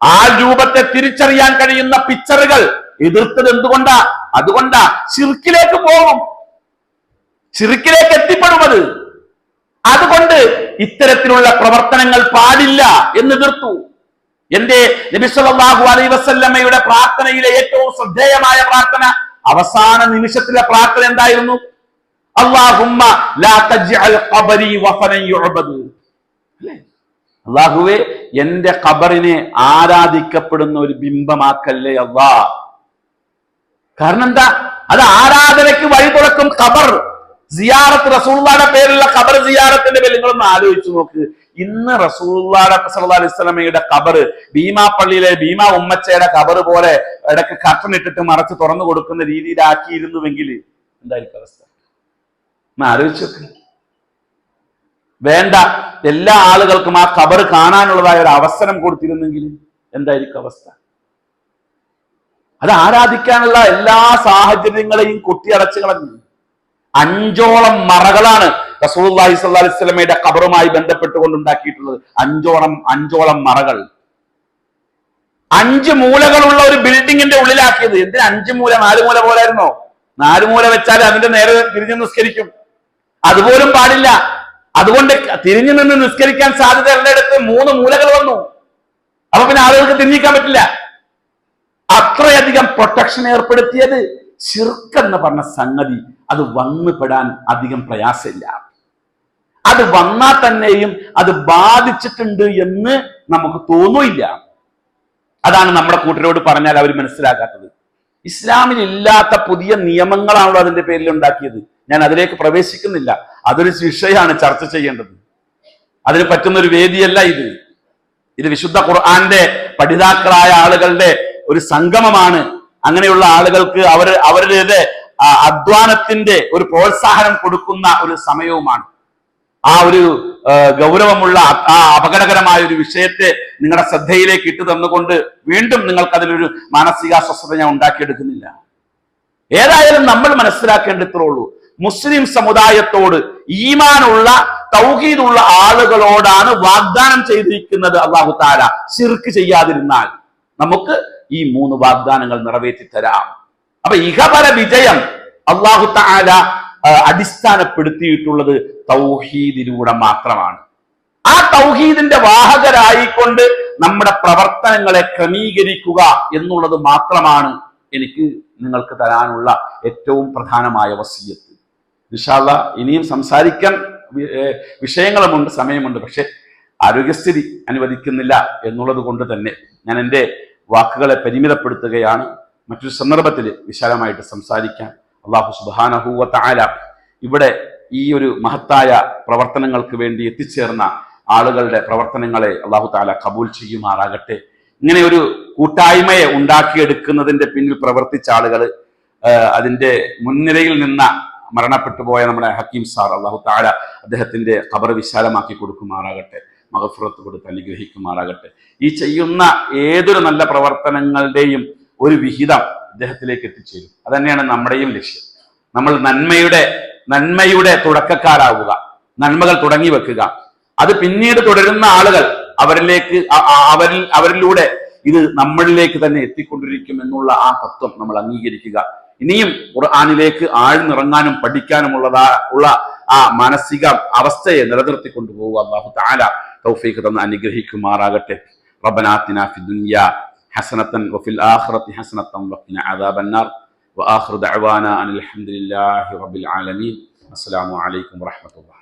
ആ രൂപത്തെ തിരിച്ചറിയാൻ കഴിയുന്ന പിക്ചറുകൾ എതിർത്തത് എന്തുകൊണ്ടാ? അതുകൊണ്ടാ. ശിർക്കിലേക്ക് പോകും, ശിർക്കിലേക്ക് എത്തിപ്പെടുന്നത്. അതുകൊണ്ട് ഇത്തരത്തിലുള്ള പ്രവർത്തനങ്ങൾ പാടില്ല എന്ന് എതിർത്തു. എന്റെ നബി സല്ലല്ലാഹു അലൈഹി വസല്ലമയുടെ പ്രാർത്ഥനയിലെ ഏറ്റവും ശ്രദ്ധേയമായ പ്രാർത്ഥന, അവസാന നിമിഷത്തിലെ പ്രാർത്ഥന എന്തായിരുന്നു? അല്ലാഹുമ്മ ലാ തജ്അൽ ഖബരി വഫനൻ യുഅബദ്. അല്ലാഹുവേ, എന്റെ ഖബറിനെ ആരാധിക്കപ്പെടുന്ന ഒരു ബിംബമാക്കല്ലേ അല്ലാ. കാരണം എന്താ? അത് ആരാധനയ്ക്ക് വഴി തുറക്കും. ഖബർ സിയാറത്ത്, റസൂലുള്ളാഹിയുടെ പേരിലുള്ള ഖബർ സിയാറത്തിന്റെ പേര് നിങ്ങളൊന്ന് ആലോചിച്ചു നോക്ക്. ഇന്ന് റസൂലുള്ളാഹി സ്വല്ലല്ലാഹു അലൈഹി വസല്ലമയുടെ ഖബർ ഭീമാ പള്ളിയിലെ ഭീമാ ഉമ്മച്ചയുടെ ഖബർ പോലെ ഇടയ്ക്ക് കർട്ടൻ ഇട്ടിട്ട് മറച്ച് തുറന്നു കൊടുക്കുന്ന രീതിയിലാക്കിയിരുന്നുവെങ്കിൽ എന്തായിരിക്കും അവസ്ഥ? ആലോചിച്ചു നോക്ക്. വേണ്ട എല്ലാ ആളുകൾക്കും ആ ഖബർ കാണാനുള്ളതായ ഒരു അവസരം കൊടുത്തിരുന്നെങ്കിൽ എന്തായിരിക്കും അവസ്ഥ? അത് ആരാധിക്കാനുള്ള എല്ലാ സാഹചര്യങ്ങളെയും കൊട്ടിയടച്ചു കളഞ്ഞു. 5ഓളം മറകളാണ് റസൂലുള്ളാഹി സ്വല്ലല്ലാഹു അലൈഹി വസല്ലമയുടെ ഖബറുമായി ബന്ധപ്പെട്ടുകൊണ്ട് ഉണ്ടാക്കിയിട്ടുള്ളത്. 5ഓളം മറകൾ, 5 മൂലകളുള്ള ഒരു ബിൽഡിങ്ങിന്റെ ഉള്ളിലാക്കിയത്. എന്തിന് 5 മൂല? 4 മൂല പോലായിരുന്നോ? 4 മൂല വെച്ചാൽ അതിന്റെ നേരെ തിരിഞ്ഞു നിസ്കരിക്കും. അതുപോലും പാടില്ല. അതുകൊണ്ട് തിരിഞ്ഞു നിന്ന് നിസ്കരിക്കാൻ സാധ്യതയുള്ളിടത്ത് 3 മൂലകൾ വന്നു. അപ്പൊ പിന്നെ ആളുകൾക്ക് തിരിഞ്ഞിക്കാൻ പറ്റില്ല. അത്രയധികം പ്രൊട്ടക്ഷൻ ഏർപ്പെടുത്തിയത്. ശിർക്ക് എന്ന് പറഞ്ഞ സംഗതി അത് വന്നു പെടാൻ അധികം പ്രയാസമില്ല. അത് വന്നാൽ തന്നെയും അത് ബാധിച്ചിട്ടുണ്ട് എന്ന് നമുക്ക് തോന്നില്ല. അതാണ് നമ്മുടെ കൂട്ടരോട് പറഞ്ഞാൽ അവർ മനസ്സിലാക്കാത്തത്. ഇസ്ലാമിൽ ഇല്ലാത്ത പുതിയ നിയമങ്ങളാണല്ലോ അതിന്റെ പേരിൽ ഉണ്ടാക്കിയത്. ഞാൻ അതിലേക്ക് പ്രവേശിക്കുന്നില്ല. അതൊരു വിഷയമാണ് ചർച്ച ചെയ്യേണ്ടത്. അതിന് പറ്റുന്ന ഒരു വേദിയല്ല ഇത്. ഇത് വിശുദ്ധ ഖുർആന്റെ പഠിതാക്കളായ ആളുകളുടെ ഒരു സംഗമമാണ്. അങ്ങനെയുള്ള ആളുകൾക്ക് അവരുടെ അധ്വാനത്തിന്റെ ഒരു പ്രോത്സാഹനം കൊടുക്കുന്ന ഒരു സമയവുമാണ്. ആ ഒരു ഗൗരവമുള്ള ആ അപകടകരമായ ഒരു വിഷയത്തെ നിങ്ങളുടെ ശ്രദ്ധയിലേക്ക് ഇട്ടു തന്നുകൊണ്ട് വീണ്ടും നിങ്ങൾക്ക് അതിലൊരു മാനസികാസ്വസ്ഥത ഞാൻ ഉണ്ടാക്കിയെടുക്കുന്നില്ല. ഏതായാലും നമ്മൾ മനസ്സിലാക്കേണ്ടത്രേ ഉള്ളൂ, മുസ്ലിം സമുദായത്തോട് ഈമാനുള്ള തൗഹീദുള്ള ആളുകളോടാണ് വാഗ്ദാനം ചെയ്തിരിക്കുന്നത് അല്ലാഹു തആല. ശിർക്ക് ചെയ്യാതിരുന്നാൽ നമുക്ക് ഈ 3 വാഗ്ദാനങ്ങൾ നിറവേറ്റി തരാം. അപ്പൊ ഇഹപര വിജയം അല്ലാഹു തആല അടിസ്ഥാനപ്പെടുത്തിയിട്ടുള്ളത് തൗഹീദിലൂടെ മാത്രമാണ്. ആ തൗഹീദിന്റെ വാഹകരായിക്കൊണ്ട് നമ്മുടെ പ്രവർത്തനങ്ങളെ ക്രമീകരിക്കുക എന്നുള്ളത് മാത്രമാണ് എനിക്ക് നിങ്ങൾക്ക് തരാനുള്ള ഏറ്റവും പ്രധാനമായ വസിയത്ത്. ഇൻഷാ അല്ലാഹ് ഇനിയും സംസാരിക്കാൻ വിഷയങ്ങളുമുണ്ട്, സമയമുണ്ട്. പക്ഷെ ആരോഗ്യസ്ഥിതി അനുവദിക്കുന്നില്ല എന്നുള്ളത് കൊണ്ട് തന്നെ ഞാൻ എൻ്റെ വാക്കുകളെ പരിമിതപ്പെടുത്തുകയാണ്. മറ്റൊരു സന്ദർഭത്തിൽ വിശാലമായിട്ട് സംസാരിക്കാൻ അല്ലാഹു സുബ്ഹാനഹു വ തആല ഇവിടെ ഈ ഒരു മഹത്തായ പ്രവർത്തനങ്ങൾക്ക് വേണ്ടി എത്തിച്ചേർന്ന ആളുകളുടെ പ്രവർത്തനങ്ങളെ അല്ലാഹു തആല കബൂൽ ചെയ്യുമാറാകട്ടെ. ഇങ്ങനെ ഒരു കൂട്ടായ്മയെ ഉണ്ടാക്കിയെടുക്കുന്നതിന്റെ പിന്നിൽ പ്രവർത്തിച്ച ആളുകൾ, അതിന്റെ മുൻനിരയിൽ നിന്ന മരണപ്പെട്ടു പോയ നമ്മുടെ ഹക്കീം സാർ, അല്ലാഹു തആല അദ്ദേഹത്തിന്റെ ഖബർ വിശാലമാക്കി കൊടുക്കുമാറാകട്ടെ, മഗ്ഫിറത്ത് കൊടുത്ത് അനുഗ്രഹിക്കുമാറാകട്ടെ. ഈ ചെയ്യുന്ന ഏതൊരു നല്ല പ്രവർത്തനങ്ങളുടെയും ഒരു വിഹിതം അദ്ദേഹത്തിലേക്ക് എത്തിച്ചേരും. അതന്നെയാണ് നമ്മുടെയും ലക്ഷ്യം. നമ്മൾ നന്മയുടെ തുടക്കക്കാരാവുക, നന്മകൾ തുടങ്ങി വെക്കുക. അത് പിന്നീട് തുടരുന്ന ആളുകൾ അവരിലൂടെ ഇത് നമ്മളിലേക്ക് തന്നെ എത്തിക്കൊണ്ടിരിക്കും എന്നുള്ള ആ തത്വം നമ്മൾ അംഗീകരിക്കുക. ഇനിയും ഖുർആനിലേക്ക് ആഴ്ന്നിറങ്ങാനും പഠിക്കാനുമുള്ള ആ മാനസിക അവസ്ഥയെ നിലനിർത്തി കൊണ്ടുപോവുക. അല്ലാഹു തആല തൗഫീഖ് തന്ന് അനുഗ്രഹിക്കുമാറാകട്ടെ. റബ്ബനാ ആതിനാ ഫിദ്ദുനിയാ ഹസനതൻ വഫിൽ ആഖിറതി ഹസനതൻ വഖിനാ അദാബന്നാർ വആഖിറു ദഅവാനാ അനിൽ ഹംദുലില്ലാഹി റബ്ബിൽ ആലമീൻ. അസ്സലാമു അലൈക്കും വറഹ്മത്തുള്ളാഹി.